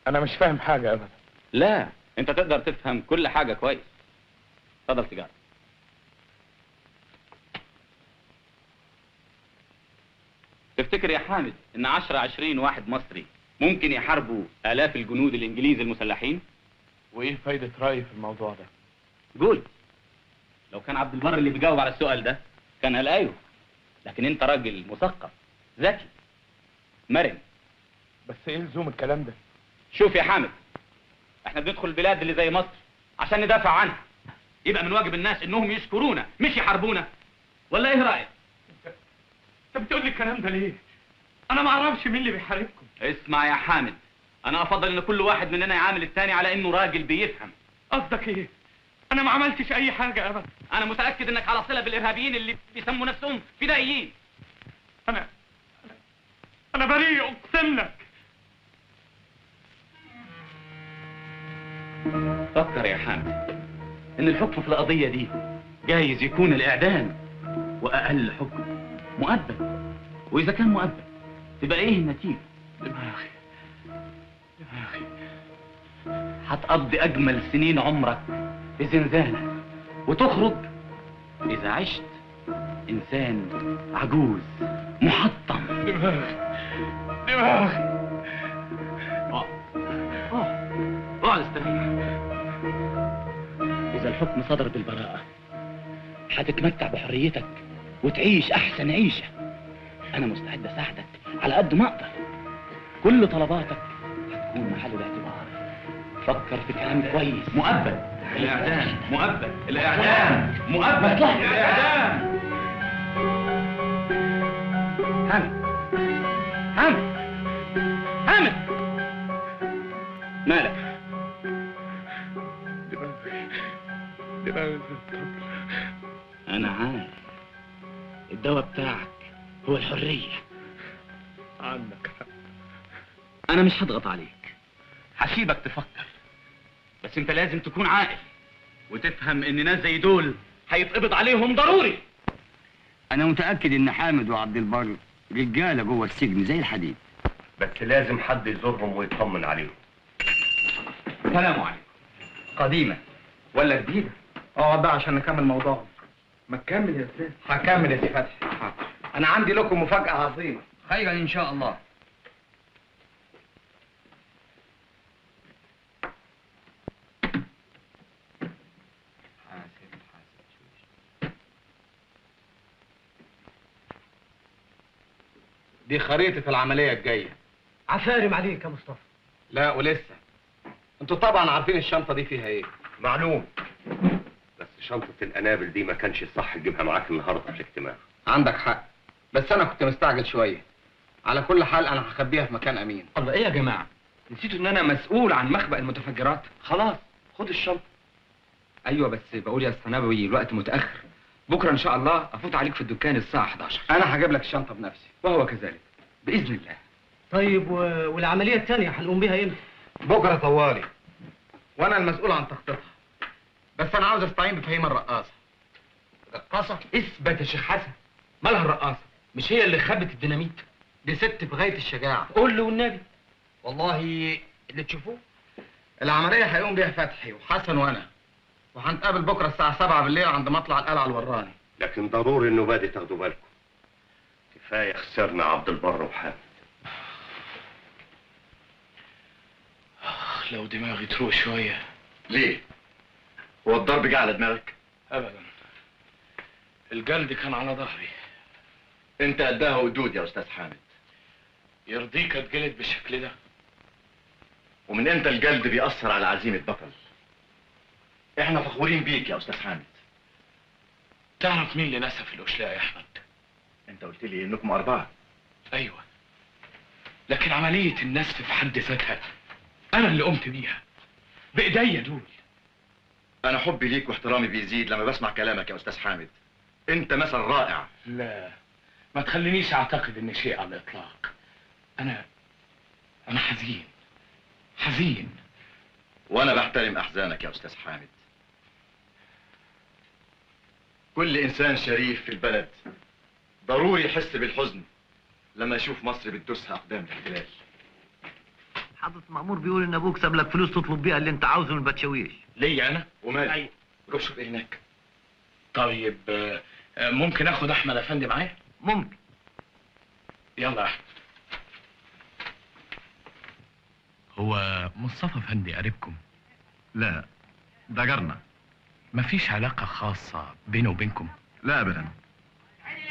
انا مش فاهم حاجه ابدا. لا، انت تقدر تفهم كل حاجه كويس. اتفضل سيجاره. تفتكر يا حامد ان 20 واحد مصري ممكن يحاربوا آلاف الجنود الإنجليز المسلحين؟ وإيه فايدة رأيي في الموضوع ده؟ قول. لو كان عبد البر اللي بيجاوب على السؤال ده كان قال أيوه، لكن أنت راجل مثقف ذكي مرن. بس إيه لزوم الكلام ده؟ شوف يا حامد، إحنا بندخل البلاد اللي زي مصر عشان ندافع عنها. يبقى من واجب الناس إنهم يشكرونا مش يحاربونا. ولا إيه رأيك؟ أنت بتقول لي الكلام ده ليه؟ أنا ما أعرفش مين اللي بيحاربكم. اسمع يا حامد، أنا أفضل إن كل واحد مننا يعامل التاني على إنه راجل بيفهم. قصدك إيه؟ أنا ما عملتش أي حاجة أبدا. أنا متأكد إنك على صلة بالإرهابيين اللي بيسموا نفسهم فدائيين. أنا بريء أقسم لك. فكر يا حامد إن الحكم في القضية دي جايز يكون الإعدام، وأقل حكم مؤبد. وإذا كان مؤبد تبقى إيه النتيجة؟ دماغي هتقضي أجمل سنين عمرك في زنزانة، وتخرج إذا عشت إنسان عجوز محطم. دماغي اقعد استريح. إذا الحكم صدر بالبراءة هتتمتع بحريتك وتعيش أحسن عيشة. أنا مستعد أساعدك على قد ما أقدر. كل طلباتك هتكون يكون محل الاعتبار. فكر في كلام كويس. مؤبد الاعدام، مؤبد الاعدام، مؤبد الاعدام. حامد مالك؟ دماغي انا عارف الدواء بتاعك هو الحرية. عندك حق. انا مش هضغط عليك، هسيبك تفكر، بس انت لازم تكون عاقل وتفهم ان ناس زي دول هيتقبض عليهم ضروري. انا متاكد ان حامد وعبد البر رجاله جوه السجن زي الحديد، بس لازم حد يزورهم ويطمن عليهم. سلام عليكم. قديمة ولا جديدة؟ اقعد بقى عشان نكمل موضوعنا. ما تكمل يا استاذ. هكمل يا سي فتحي. انا عندي لكم مفاجأة عظيمة. خيرا ان شاء الله. دي خريطة العملية الجاية. عفارم عليك يا مصطفى. لا ولسه. انتوا طبعا عارفين الشنطة دي فيها ايه. معلوم، بس شنطة القنابل دي ما كانش صح تجيبها معاك النهارده في الاجتماع. عندك حق، بس انا كنت مستعجل شوية. على كل حال انا هخبيها في مكان امين. الله، ايه يا جماعة؟ نسيتوا ان انا مسؤول عن مخبأ المتفجرات؟ خلاص خد الشنطة. ايوه بس بقول يا استاذ نبوي الوقت متأخر. بكرة ان شاء الله افوت عليك في الدكان الساعة 11. انا هجيب لك الشنطة بنفسي. وهو كذلك بإذن الله. طيب والعملية التانية هنقوم بيها امتى؟ بكرة طوالي، وانا المسؤول عن تخطيطها. بس انا عاوز استعين بفهيم الرقاصة. رقاصة؟ اثبت يا شيخ حسن، مالها الرقاصة؟ مش هي اللي خبت الديناميت؟ دي ست في غاية الشجاعة. قول له والنبي. والله اللي تشوفوه. العملية هيقوم بيها فتحي وحسن وانا، وهنتقابل بكرة الساعة 7 بالليل عند مطلع القلعة الوراني. لكن ضروري النوبة دي تاخدوا بالكم. كفاية خسرنا عبد البر وحامد. لو دماغي تروق شوية. ليه؟ هو الضرب جه على دماغك؟ أبدا، الجلد كان على ظهري. انت قدها ودود يا استاذ حامد. يرضيك اتجلد بالشكل ده؟ ومن امتى الجلد بيأثر على عزيمة بطل؟ احنا فخورين بيك يا استاذ حامد. تعرف مين اللي نسف الأشلاء يا أحمد؟ انت قلت لي انكم 4. أيوة، لكن عملية النسف في حد ذاتها أنا اللي قمت بيها بإيديا دول. انا حبي ليك واحترامي بيزيد لما بسمع كلامك يا استاذ حامد. انت مثل رائع. لا، ما تخلينيش أعتقد إن شيء على الإطلاق. أنا حزين. وانا بحترم احزانك يا استاذ حامد. كل انسان شريف في البلد ضروري يحس بالحزن لما يشوف مصر بتدوسها اقدام الاحتلال. حضرة المأمور بيقول ان ابوك ساب لك فلوس تطلب بيها اللي انت عاوزه من البتشاويش. ليا أنا؟ ومالي؟ أيوة. روح شوف إيه هناك. طيب ممكن آخد أحمد أفندي معايا؟ ممكن. يلا يا أحمد. هو مصطفى أفندي قريبكم؟ لا، ده جارنا. مفيش علاقة خاصة بينه وبينكم؟ لا ابدا،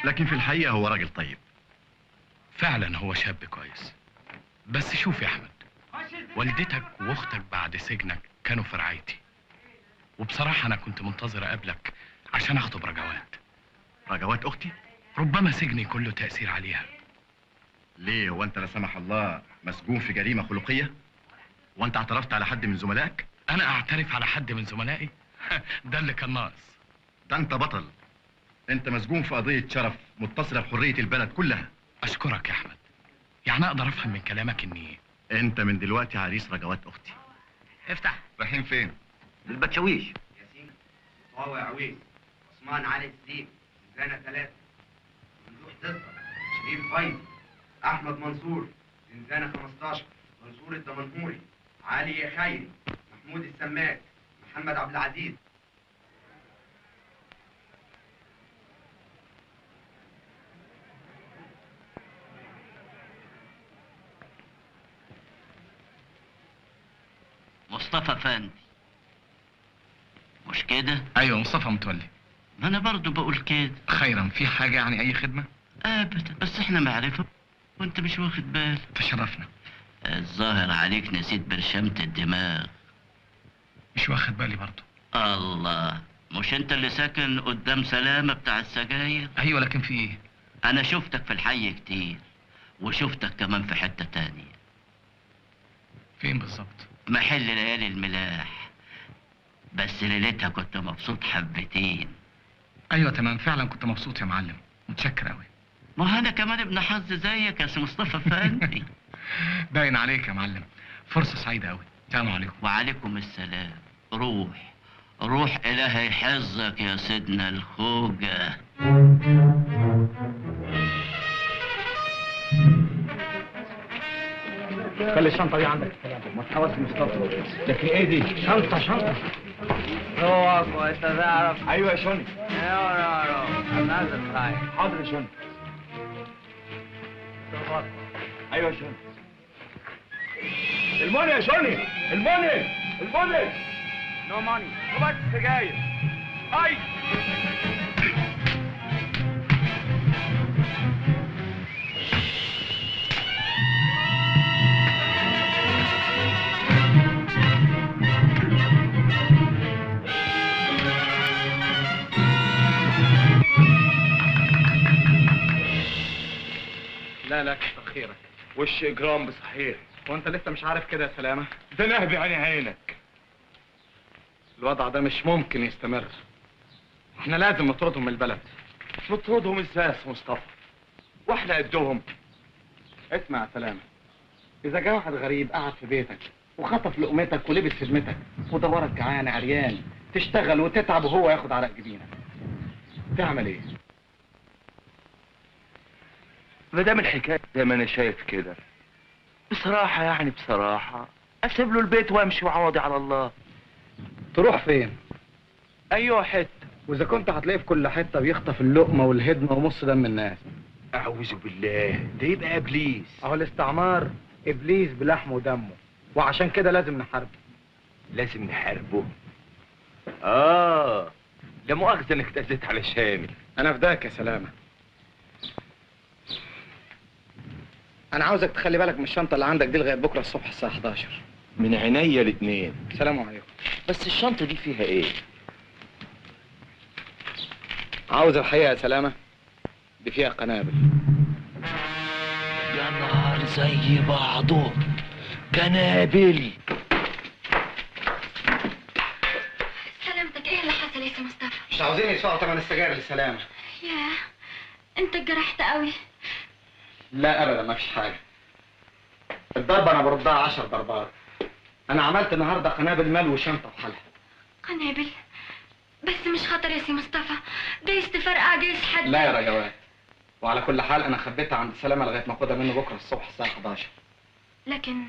لكن في الحقيقة هو راجل طيب. فعلا هو شاب كويس. بس شوف يا أحمد، والدتك واختك بعد سجنك كانوا في رعايتي، وبصراحة أنا كنت منتظر أقابلك عشان أخطب رجوات. رجوات أختي؟ ربما سجني كله تأثير عليها. ليه، هو أنت لا سمح الله مسجون في جريمة خلقية؟ وأنت اعترفت على حد من زملائك؟ أنا أعترف على حد من زملائي؟ ده اللي كان ناقص. ده أنت بطل. أنت مسجون في قضية شرف متصلة بحرية البلد كلها. أشكرك يا أحمد. يعني أقدر أفهم من كلامك إني أنت من دلوقتي عريس رجوات أختي. افتح. رايحين فين؟ للبتشاويش. ياسين طاوع عويس، عثمان علي السيف، زنزانة 3، ممدوح دقة، شريف فايز، أحمد منصور، زنزانة 15، منصور الدمنهوري، علي خيري، محمود السماك، محمد عبد العزيز. مصطفى فندي، مش كده؟ أيوة مصطفى متولي. ما أنا برضو بقول كده. خيرا، في حاجة يعني أي خدمة؟ أبدا، بس إحنا معرفة وأنت مش واخد بالك. تشرفنا. الظاهر عليك نسيت برشامة الدماغ. مش واخد بالي برضه. الله، مش انت اللي ساكن قدام سلامة بتاع السجاير؟ ايوه، لكن في ايه؟ انا شفتك في الحي كتير، وشفتك كمان في حتة تانية. فين بالظبط؟ محل ليالي الملاح، بس ليلتها كنت مبسوط حبتين. ايوه تمام، فعلا كنت مبسوط يا معلم، متشكر قوي. ما انا كمان ابن حظ زيك يا سي مصطفى فندي. باين عليك يا معلم. فرصة سعيدة قوي. السلام عليكم. وعليكم السلام. روح روح، إلهي يحفظك يا سيدنا الخوجة. خلي الشنطة دي عندك. ما تحاولش مصطفى. لكن ايه دي؟ شنطة. روحك وانت تعرف. ايوه يا شوني. انا عايز اتخيل. حاضر يا شوني. ايوه يا شوني. الموني يا شوني، الموني. نو ماني، نو بس سجاير. اي لا كتر خيرك. وش اجرام بصحيح. وانت لسه مش عارف كده يا سلامة؟ ده نهبي عينك. الوضع ده مش ممكن يستمر. احنا لازم نطردهم من البلد. نطردهم ازاي يا مصطفى؟ واحنا قدهم. اسمع يا سلامة، إذا جه واحد غريب قعد في بيتك وخطف لقمتك ولبس خدمتك ودورك جعان عريان تشتغل وتتعب وهو ياخد عرق جبينك، تعمل ايه؟ ما دام الحكايه زي ما انا شايف كده، بصراحه اسيب له البيت وامشي وعوضي على الله. تروح فين؟ ايوه حته. واذا كنت هتلاقيه في كل حته بيخطف اللقمه والهدمه ومص دم الناس. اعوذ بالله، ده يبقى ابليس. اهو الاستعمار ابليس بلحمه ودمه، وعشان كده لازم نحاربه. لازم نحاربه؟ لا مؤاخذه انك اتأذيت علشاني. انا فداك يا سلامه. انا عاوزك تخلي بالك من الشنطه اللي عندك دي لغايه بكره الصبح الساعه 11. من عينيا الاتنين. سلام عليكم. بس الشنطه دي فيها ايه؟ عاوز الحقيقه يا سلامه؟ دي فيها قنابل. يا نهار زي بعضه، قنابل. سلامتك، ايه اللي حصل يا سي مصطفى؟ مش عاوزين يدفعوا ثمن السجاير لسلامه. ياه، انت اتجرحت قوي. لا ابدا، ما فيش حاجه. الضربه انا بردها 10 ضربات. انا عملت النهارده قنابل مال وشنطه بحالها. قنابل؟ بس مش خطر يا سي مصطفى، جايز تفرقع جايز حد. لا يا رجوات، وعلى كل حال انا خبيتها عند سلامه لغايه ما اخدها منه بكره الصبح الساعه 11. لكن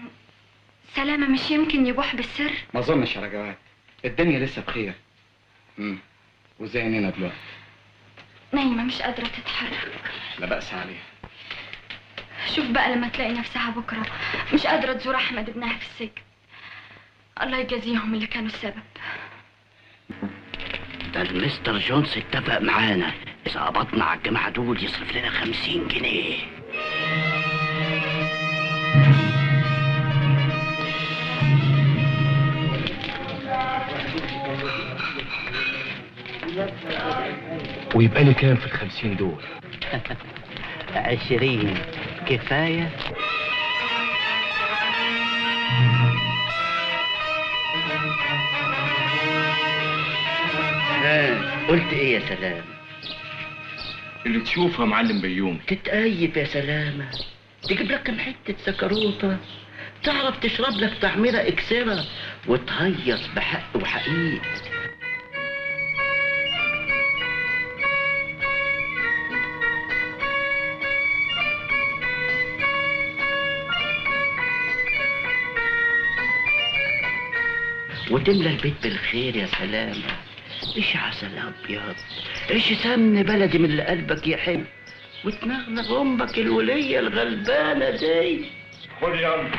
سلامه مش يمكن يبوح بالسر؟ ما اظنش يا رجوات، الدنيا لسه بخير. وزي عينينا دلوقتي. نايمه مش قادره تتحرك. لا بأس عليها. شوف بقى لما تلاقي نفسها بكره مش قادره تزور احمد ابنها في السجن، الله يجازيهم اللي كانوا السبب. ده المستر جونز اتفق معانا اذا قبضنا على الجماعه دول يصرف لنا 50 جنيه. ويبقى لي كام في ال50 دول؟ 20 كفايه؟ قلت ايه يا سلام؟ اللي تشوفها معلم بيومي. تتأيب يا سلامة، تجيب لك كم حتة سكروطة تعرف تشرب لك تعميرة اكسرة وتهيص بحق وحقيق. وتملى البيت بالخير يا سلامة. ايش عسل ابيض، ايش سمن بلدي من اللي قلبك يحب، وتنغنغ امك الولية الغلبانة دي. خد يا أم.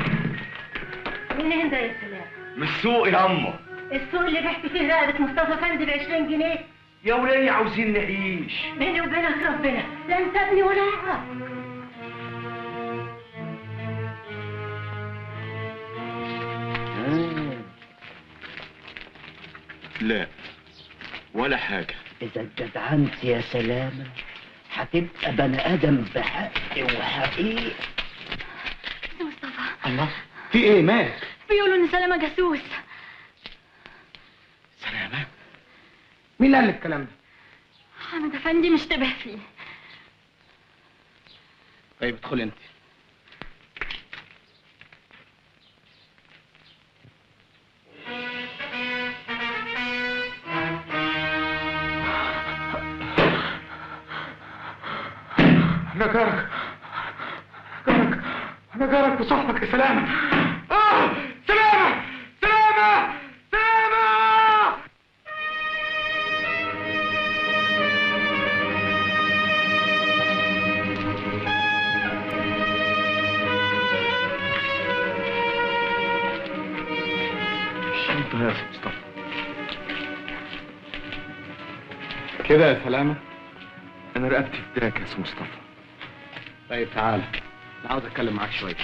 منين ده يا سلام؟ من السوق يا أمه. السوق اللي بيحت فيه رقبة مصطفى فندي ب20 جنيه. يا ولية عاوزين نعيش. بيني وبينك ربنا لا انت ابني ولا اخ. لا ولا حاجة. إذا اتجدعنت يا سلامة هتبقى بني آدم بحق وحقيقي. مصطفى، الله، في ايه مالك؟ بيقولوا ان سلامة جاسوس. سلامة؟ مين قال لك الكلام ده؟ حامد افندي مشتبه فيه. طيب ادخلي انت. انا جارك انا جارك وصاحبك يا سلامة. سلامة سلامة سلامة. الشنطة يا مصطفى. كده يا سلامة؟ انا رقبتي في داك يا سي مصطفى. طيب تعالى، انا عاوز اتكلم معاك شوية.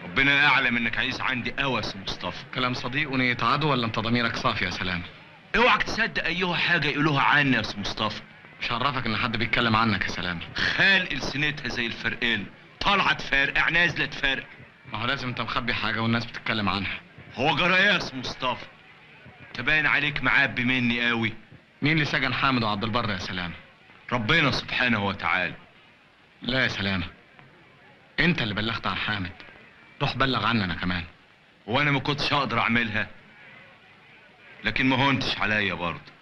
ربنا اعلم انك عايز عندي قوي يا سي مصطفى. كلام صديق ونية عدو ولا انت ضميرك صافي يا سلام؟ اوعك تصدق ايها حاجة يقولوها عني يا سي مصطفى. مش عرفك ان حد بيتكلم عنك يا سلام؟ خال السنتها زي الفرقين، طلعت فارقع نازلة فارقع. ما هو لازم انت مخبي حاجة والناس بتتكلم عنها. هو جرى ايه يا سي مصطفى؟ تبين عليك معبي مني قوي. مين اللي سجن حامد وعبد البر يا سلام؟ ربنا سبحانه وتعالى. لا يا سلامة، انت اللي بلغت عن حامد. روح بلغ عني انا كمان. وانا ما كنتش اقدر اعملها، لكن ما هونتش عليا برضه.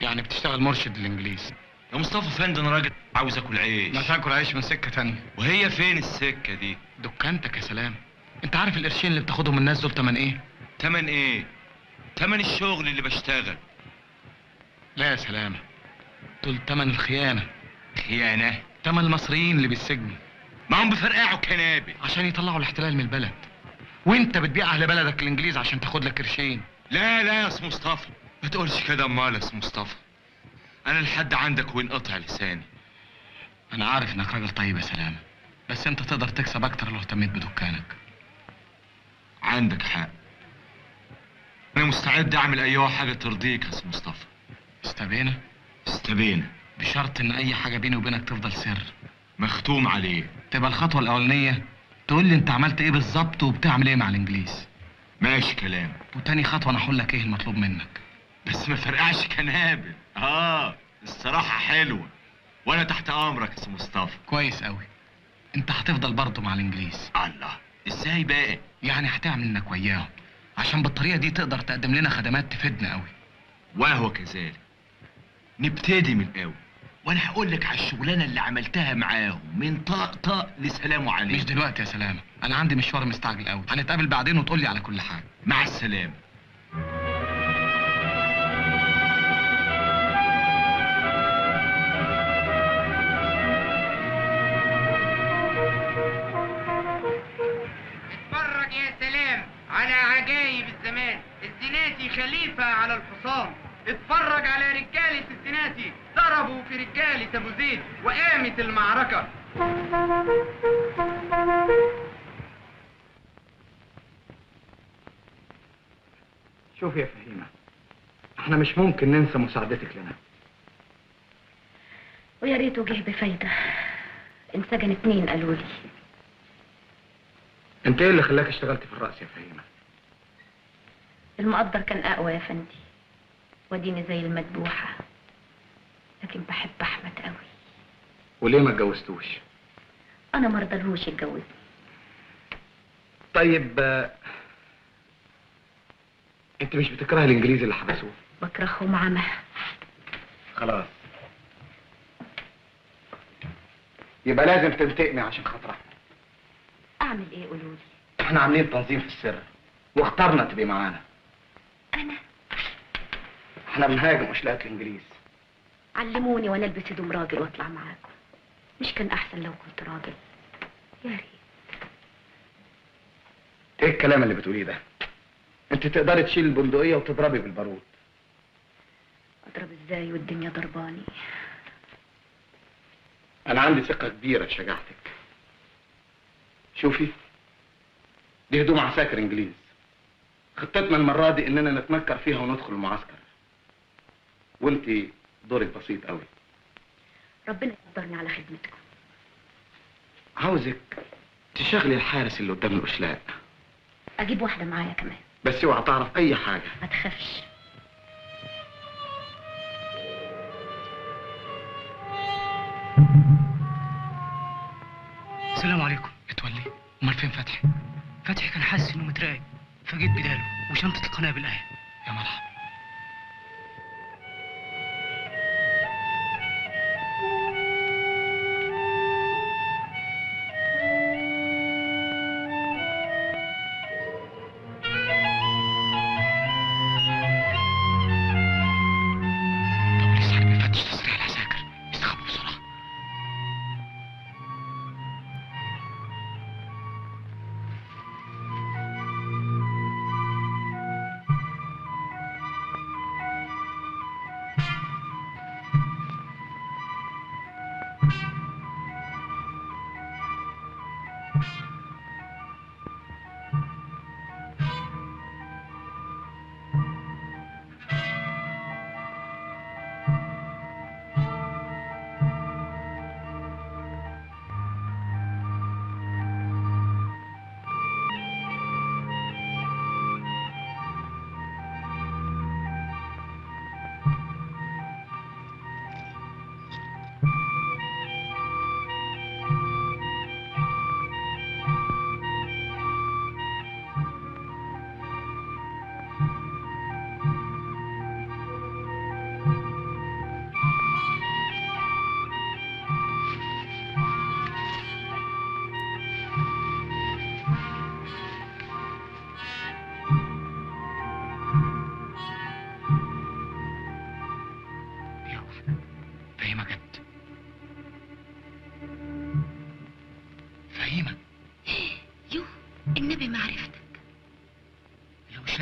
يعني بتشتغل مرشد للانجليز؟ يا مصطفى فندي انا راجل عاوز اكل عيش. ما تاكل عيش من سكة تانية. وهي فين السكة دي؟ دكانتك يا سلام. انت عارف القرشين اللي بتاخدهم من الناس دول تمن ايه؟ تمن ايه؟ تمن الشغل اللي بشتغل. لا يا سلامة، دول تمن الخيانة. خيانة؟ تمن المصريين اللي بالسجن. ما هم بفرقعوا كنابل عشان يطلعوا الاحتلال من البلد، وانت بتبيع اهل بلدك الانجليز عشان تاخد لك قرشين. لا لا يا سي مصطفى، ما تقولش كده امال يا سي مصطفى. انا لحد عندك وينقطع لساني. انا عارف انك راجل طيب يا سلامة، بس انت تقدر تكسب اكتر لو اهتميت بدكانك. عندك حق، انا مستعد اعمل اي حاجة ترضيك يا سي مصطفى. استبينا؟ استبينا، بشرط ان اي حاجة بيني وبينك تفضل سر. مختوم عليه. تبقى الخطوة الاولانية تقول لي انت عملت ايه بالظبط وبتعمل ايه مع الانجليز. ماشي كلام. وتاني خطوة انا هقول لك ايه المطلوب منك. بس ما فرقعش كنابل. الصراحة حلوة، وانا تحت امرك يا سي مصطفى. كويس قوي. انت هتفضل برضه مع الانجليز. الله، ازاي بقى؟ يعني هتعمل انك وياهم عشان بالطريقة دي تقدر تقدم لنا خدمات تفيدنا قوي. وهو كذلك. نبتدي من الاول، وانا هقول لك على الشغلانه اللي عملتها معاهم من طق لسلام عليكم. مش دلوقتي يا سلامة، انا عندي مشوار مستعجل قوي. هنتقابل بعدين وتقول لي على كل حاجة. مع السلامة. اتفرج يا سلام على عجايب الزمان. الزناتي خليفة على الحصان. اتفرج على رجالة الزناتي ضربوا في رجالة ابو زيد وقامت المعركة. شوف يا فهيمة، احنا مش ممكن ننسى مساعدتك لنا. ويا ريته جه بفايدة. انسجن 2 قالوا لي. انت ايه اللي خلاك اشتغلت في الرأس يا فهيمة؟ المقدر كان اقوى يا فندي، وديني زي المدبوحة، لكن بحب احمد قوي. وليه ما اتجوزتوش؟ انا مرضلهوش يتجوزني. طيب انت مش بتكره الانجليزي اللي حبسوه؟ بكرههم عمى. خلاص، يبقى لازم تنتقمي عشان خاطر احمد. اعمل ايه قولولي؟ احنا عاملين تنظيم في السر واخترنا تبقي معانا. انا؟ احنا بنهاجم اشلاء الانجليز. علموني وانا البس هدوم راجل واطلع معاكم. مش كان احسن لو كنت راجل؟ يا ريت. ايه الكلام اللي بتقوليه ده؟ انت تقدري تشيل البندقية وتضربي بالبارود. اضرب ازاي والدنيا ضرباني؟ انا عندي ثقة كبيرة في شجاعتك. شوفي، دي هدوم عساكر انجليز. خطتنا المرة دي اننا نتنكر فيها وندخل المعسكر، وانت دورك بسيط قوي. ربنا يقدرني على خدمتكم. عاوزك تشغلي الحارس اللي قدام الاشلاء. اجيب واحدة معايا كمان. بس اوعى تعرف اي حاجة. ما تخافش. السلام عليكم. اتولي. امال فين فتحي؟ فتحي كان حاسس انه متراقب فجيت بداله وشنطة القنابل اهي. يا مرحبا.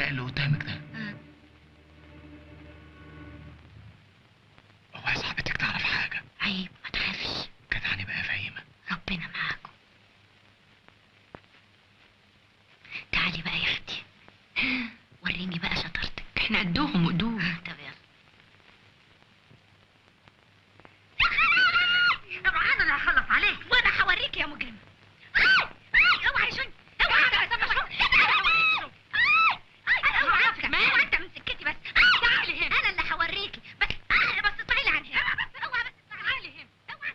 اللي قدامك ده اوعي صاحبتك تعرف حاجة. عيب، ما تخافش. جدعني بقى يا فهيمة. ربنا معاكم. تعالي بقى يا اختي، وريني بقى شطارتك. احنا قدوهم وقدوم. طب يلا. طبعا انا اللي هخلص عليك وانا هوريك يا مجرم. اوعى يا شن، اوعى اوعى انت من سكتي بس. تعالي هنا، انا اللي هوريكي. بس اطلعي لي عن هنا. اوعى بس تعالي هنا. اوعى.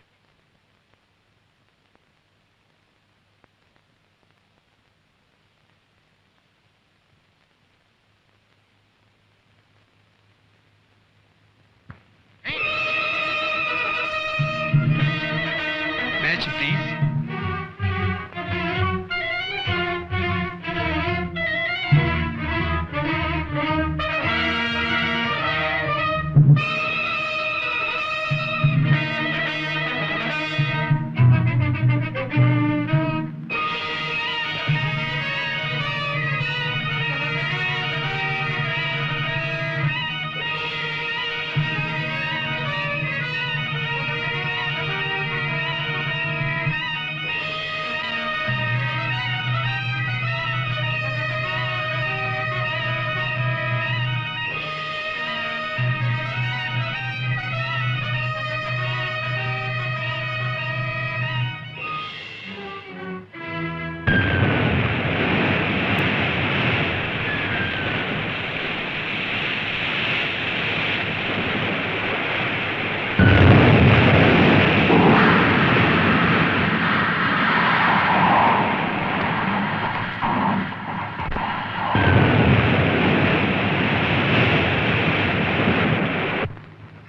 ماشي بليز.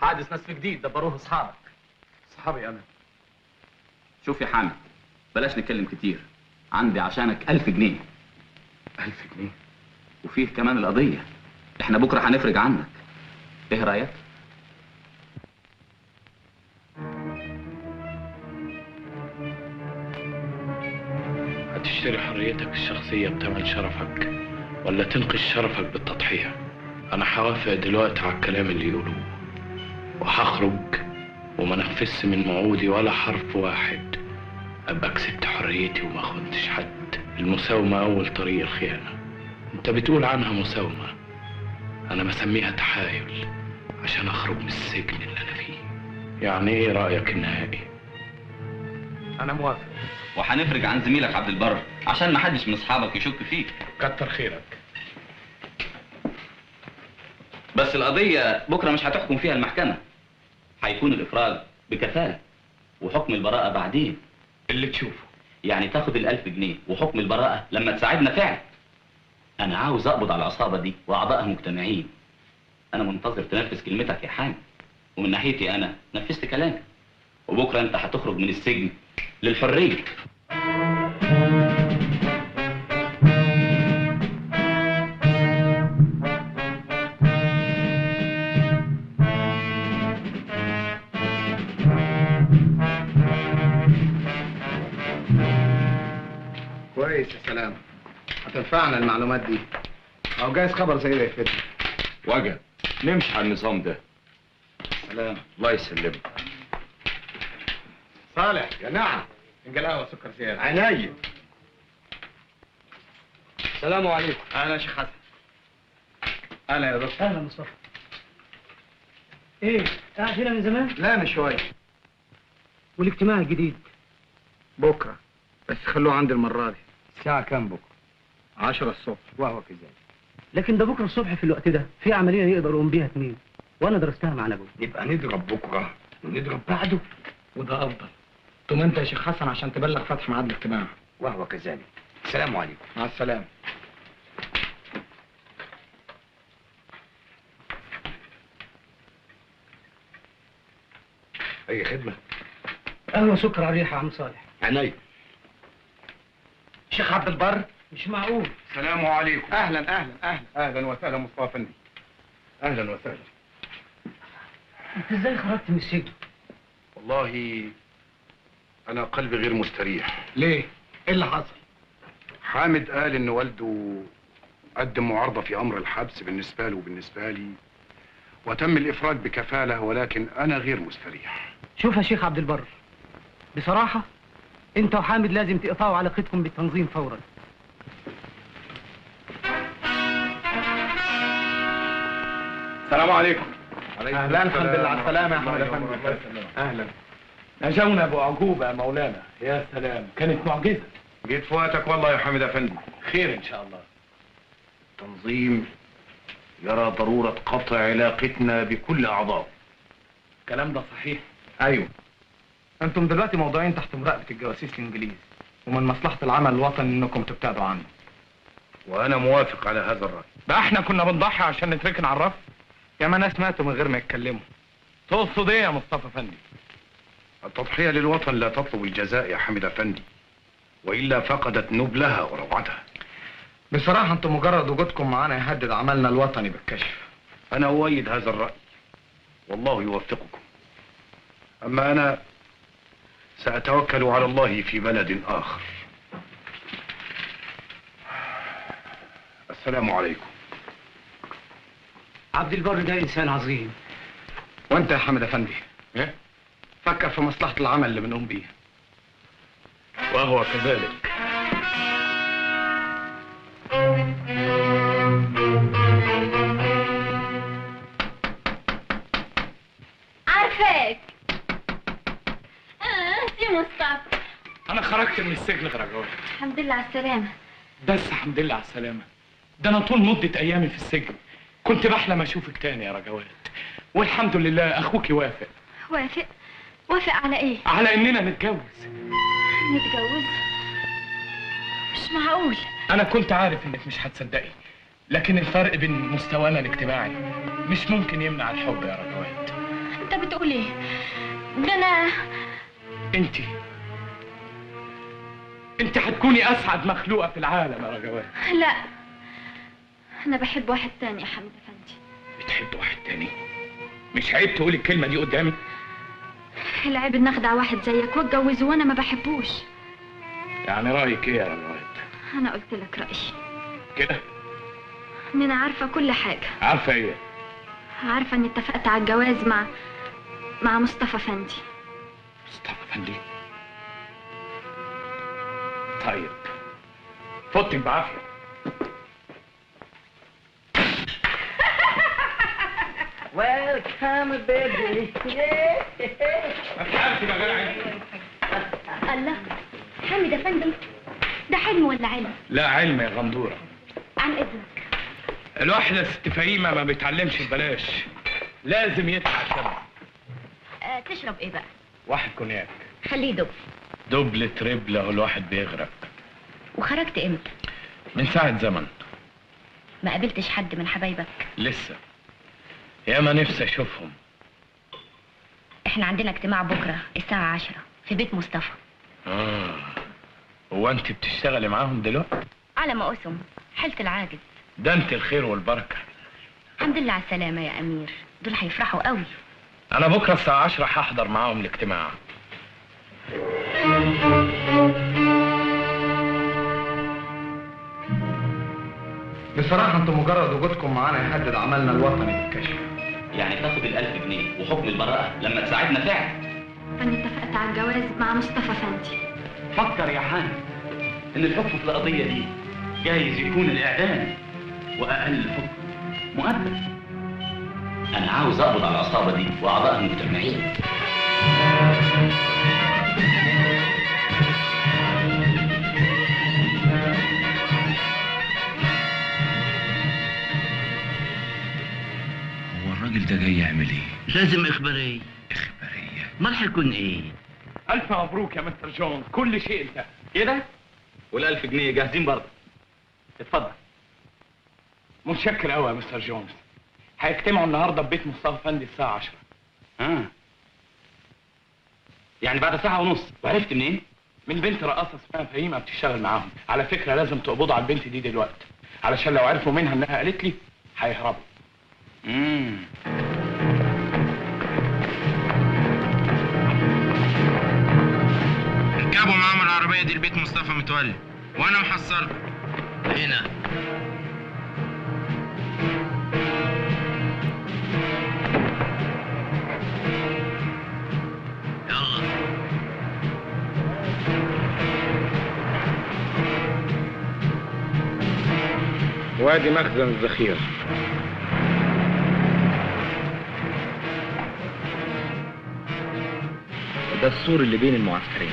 حادث نسف جديد دبروه اصحابك. صحابي انا. شوف يا حامد، بلاش نتكلم كتير. عندي عشانك 1000 جنيه. 1000 جنيه؟ وفيه كمان القضية. احنا بكرة هنفرج عنك. ايه رأيك؟ هتشتري حريتك الشخصية بثمن شرفك، ولا تنقذ شرفك بالتضحية. أنا هوافق دلوقتي على الكلام اللي يقولوه، وهخرج وما نفذش من موعودي ولا حرف واحد. أبقى كسبت حريتي وما خنتش حد. المساومة أول طريق الخيانة. أنت بتقول عنها مساومة، أنا بسميها تحايل عشان أخرج من السجن اللي أنا فيه. يعني إيه رأيك النهائي؟ انا موافق. وهنفرج عن زميلك عبد البر عشان ما حدش من اصحابك يشك فيك. كتر خيرك. بس القضية بكرة مش هتحكم فيها المحكمة، هيكون الإفراج بكفالة وحكم البراءة بعدين. اللي تشوفه. يعني تاخد ال1000 جنيه وحكم البراءة لما تساعدنا فعلا. أنا عاوز أقبض على العصابة دي وأعضائها مجتمعين. أنا منتظر تنفذ كلمتك يا حامد، ومن ناحيتي أنا نفذت كلامك، وبكرة أنت هتخرج من السجن للحرية. كويس يا سلام، هتنفعنا المعلومات دي، او جايز خبر زي ده يفيدنا. وجه نمشي على النظام ده. سلام. الله يسلمك. صالح يا نعم، فنجان قهوه سكر زياده. عينيا. السلام عليكم. اهلا يا شيخ حسن. اهلا يا دكتور. اهلا مصطفى. ايه قاعد هنا من زمان؟ لا من شويه. والاجتماع الجديد؟ بكره، بس خلوه عندي المره دي. الساعة كام بكرة؟ 10 الصبح. وهو كذلك. لكن ده بكرة الصبح في الوقت ده في عملية يقدر يقوم بيها 2، وأنا درستها مع نبوي. يبقى نضرب بكره ونضرب بعده، وده افضل. ثم انت يا شيخ حسن عشان تبلغ فتح ميعاد الاجتماع. وهو كذلك. السلام عليكم. مع السلامه. اي خدمه. قهوة سكر على الريحة يا عم صالح. عينيا. شيخ عبد البر. مش معقول. السلام عليكم. اهلا اهلا اهلا اهلا وسهلا مصطفى افندي. اهلا وسهلا. انت ازاي خرجت من السجن؟ والله أنا قلبي غير مستريح. ليه؟ ايه اللي حصل؟ حامد قال إن والده قدم معارضة في أمر الحبس بالنسبة له وبالنسبة لي، وتم الإفراج بكفالة، ولكن أنا غير مستريح. شوف يا شيخ عبد البر، بصراحة انت وحامد لازم تقطعوا علاقتكم بالتنظيم فورا. السلام عليكم. اهلا، الحمد لله على السلامه يا حمد افندي. اهلا. نجونا ابو عقوبه يا مولانا. يا سلام، كانت معجزه. جيت في وقتك والله يا حمد افندي. خير ان شاء الله. التنظيم يرى ضروره قطع علاقتنا بكل اعضائه. الكلام ده صحيح؟ ايوه. انتم دلوقتي موضوعين تحت مراقبه الجواسيس الانجليز، ومن مصلحه العمل الوطني انكم تبتعدوا عنه. وانا موافق على هذا الراي. بقى احنا كنا بنضحي عشان نتركن على الرف؟ يا ما ناس ماتوا من غير ما يتكلموا. تقصد ايه يا مصطفى افندي؟ التضحية للوطن لا تطلب الجزاء يا حمد افندي، والا فقدت نبلها وروعتها. بصراحه انتم مجرد وجودكم معانا يهدد عملنا الوطني بالكشف. انا اؤيد هذا الراي، والله يوفقكم. اما انا ساتوكل على الله في بلد اخر. السلام عليكم. عبد البر ده انسان عظيم. وانت يا حمد افندي ايه؟ فكر في مصلحه العمل اللي بنقوم بيه. وهو كذلك. عارفاك. سي مصطفى. انا خرجت من السجن غرجوات. الحمد لله على السلامة. بس الحمد لله على السلامة. ده انا طول مدة ايامي في السجن كنت بحلم اشوفك تاني يا رجوات، والحمد لله اخوك وافق. وافق؟ وافق على ايه؟ على اننا نتجوز. نتجوز؟ مش معقول. انا كنت عارف انك مش هتصدقي، لكن الفرق بين مستوانا الاجتماعي مش ممكن يمنع الحب يا رجوات. انت بتقول ايه؟ ده انا... انت هتكوني اسعد مخلوقة في العالم يا رجوات. لا، انا بحب واحد تاني يا حمد افندي. بتحب واحد تاني؟ مش عيب تقولي الكلمة دي قدامي؟ العيب ان اخدع واحد زيك واتجوزه وانا ما يعني رأيك ايه يا رجوات؟ انا قلت لك رأيي. كده؟ ان انا عارفه كل حاجه. عارفه ايه؟ عارفه اني اتفقت على الجواز مع مصطفى فندي. مصطفى فندي؟ طيب فوتك بعافيه. ويلكم بيبي. افهمتي يا جدع؟ الله، حامد افندي، ده حلم ولا علم؟ لا علم يا غندوره. عن اذنك. الواحده ست فهيمه ما بيتعلمش ببلاش، لازم يدفع ثمن. تشرب ايه بقى؟ واحد كونياك. خليه دب. دبل تريبل اهو الواحد بيغرق. وخرجت امتى؟ من ساعه زمن. ما قابلتش حد من حبايبك؟ لسه، ياما نفسي اشوفهم. احنا عندنا اجتماع بكره الساعه 10 في بيت مصطفى. هو انت بتشتغلي معاهم دلوقتي؟ على ما اسم حلت العاجز. ده انت الخير والبركه. الحمد لله على السلامه يا امير، دول هيفرحوا قوي. انا بكره الساعه 10 هحضر معاهم الاجتماع. بصراحة انتم مجرد وجودكم معانا يحدد عملنا الوطني بالكشف. يعني تاخد ال1000 جنيه وحكم البراءة لما تساعدنا فعلا. فاني اتفقت على الجواز مع مصطفى فندي. فكر يا حامد ان الحكم في القضية دي جايز يكون الاعدام، واقل حكم مؤبد. انا عاوز اقبض على العصابة دي واعضائها المجتمعين. الراجل ده جاي يعمل ايه؟ لازم اخباريه. اخباريه؟ امال هيكون ايه؟ الف مبروك يا مستر جونز، كل شيء انتهى. كده؟ وال1000 جنيه جاهزين برضه. اتفضل. متشكر قوي يا مستر جونز. هيجتمعوا النهارده في بيت مصطفى فندي الساعه 10. يعني بعد ساعة ونص. وعرفت منين؟ من بنت رقاصه اسمها فهيمه بتشتغل معاهم. على فكره لازم تقبضوا على البنت دي دلوقتي، علشان لو عرفوا منها انها قالت لي هيهربوا. اركبوا معاهم العربية دي لبيت مصطفى متولي، وانا محصلكم هنا. يلا. وادي مخزن الذخيره. ده السور اللي بين المعسكرين.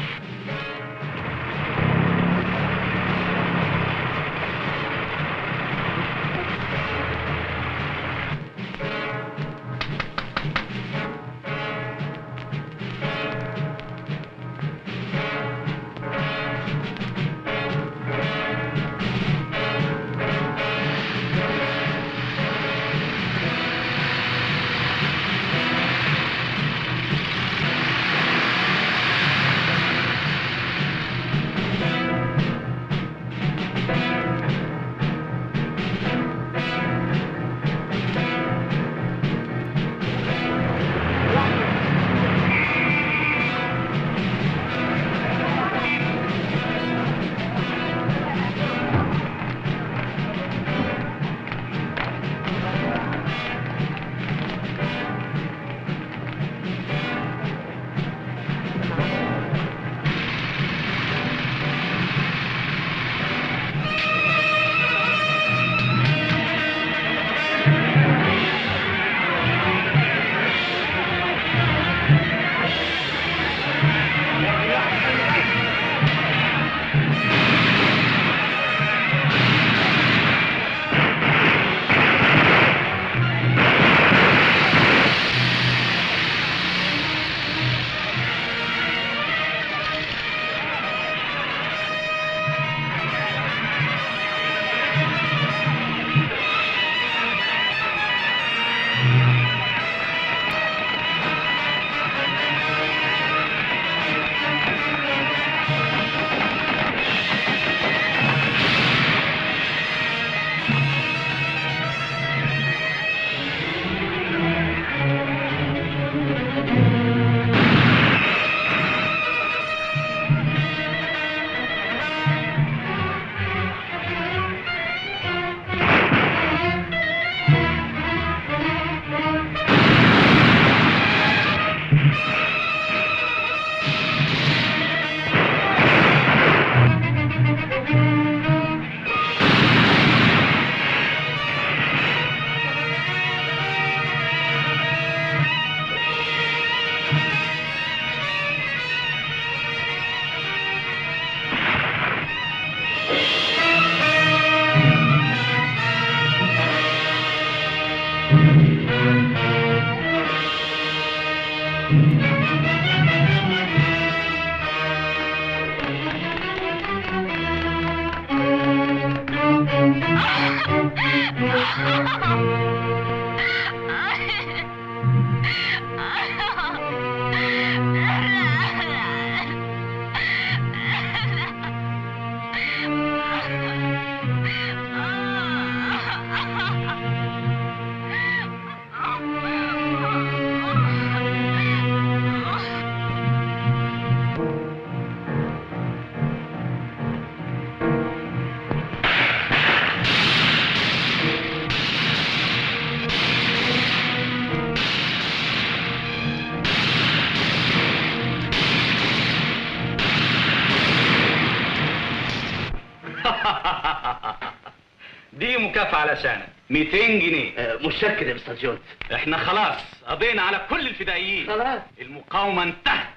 دي مكافأة علشانك 200 جنيه. متشكر يا مستر جونز. احنا خلاص قضينا على كل الفدائيين. خلاص المقاومة انتهت.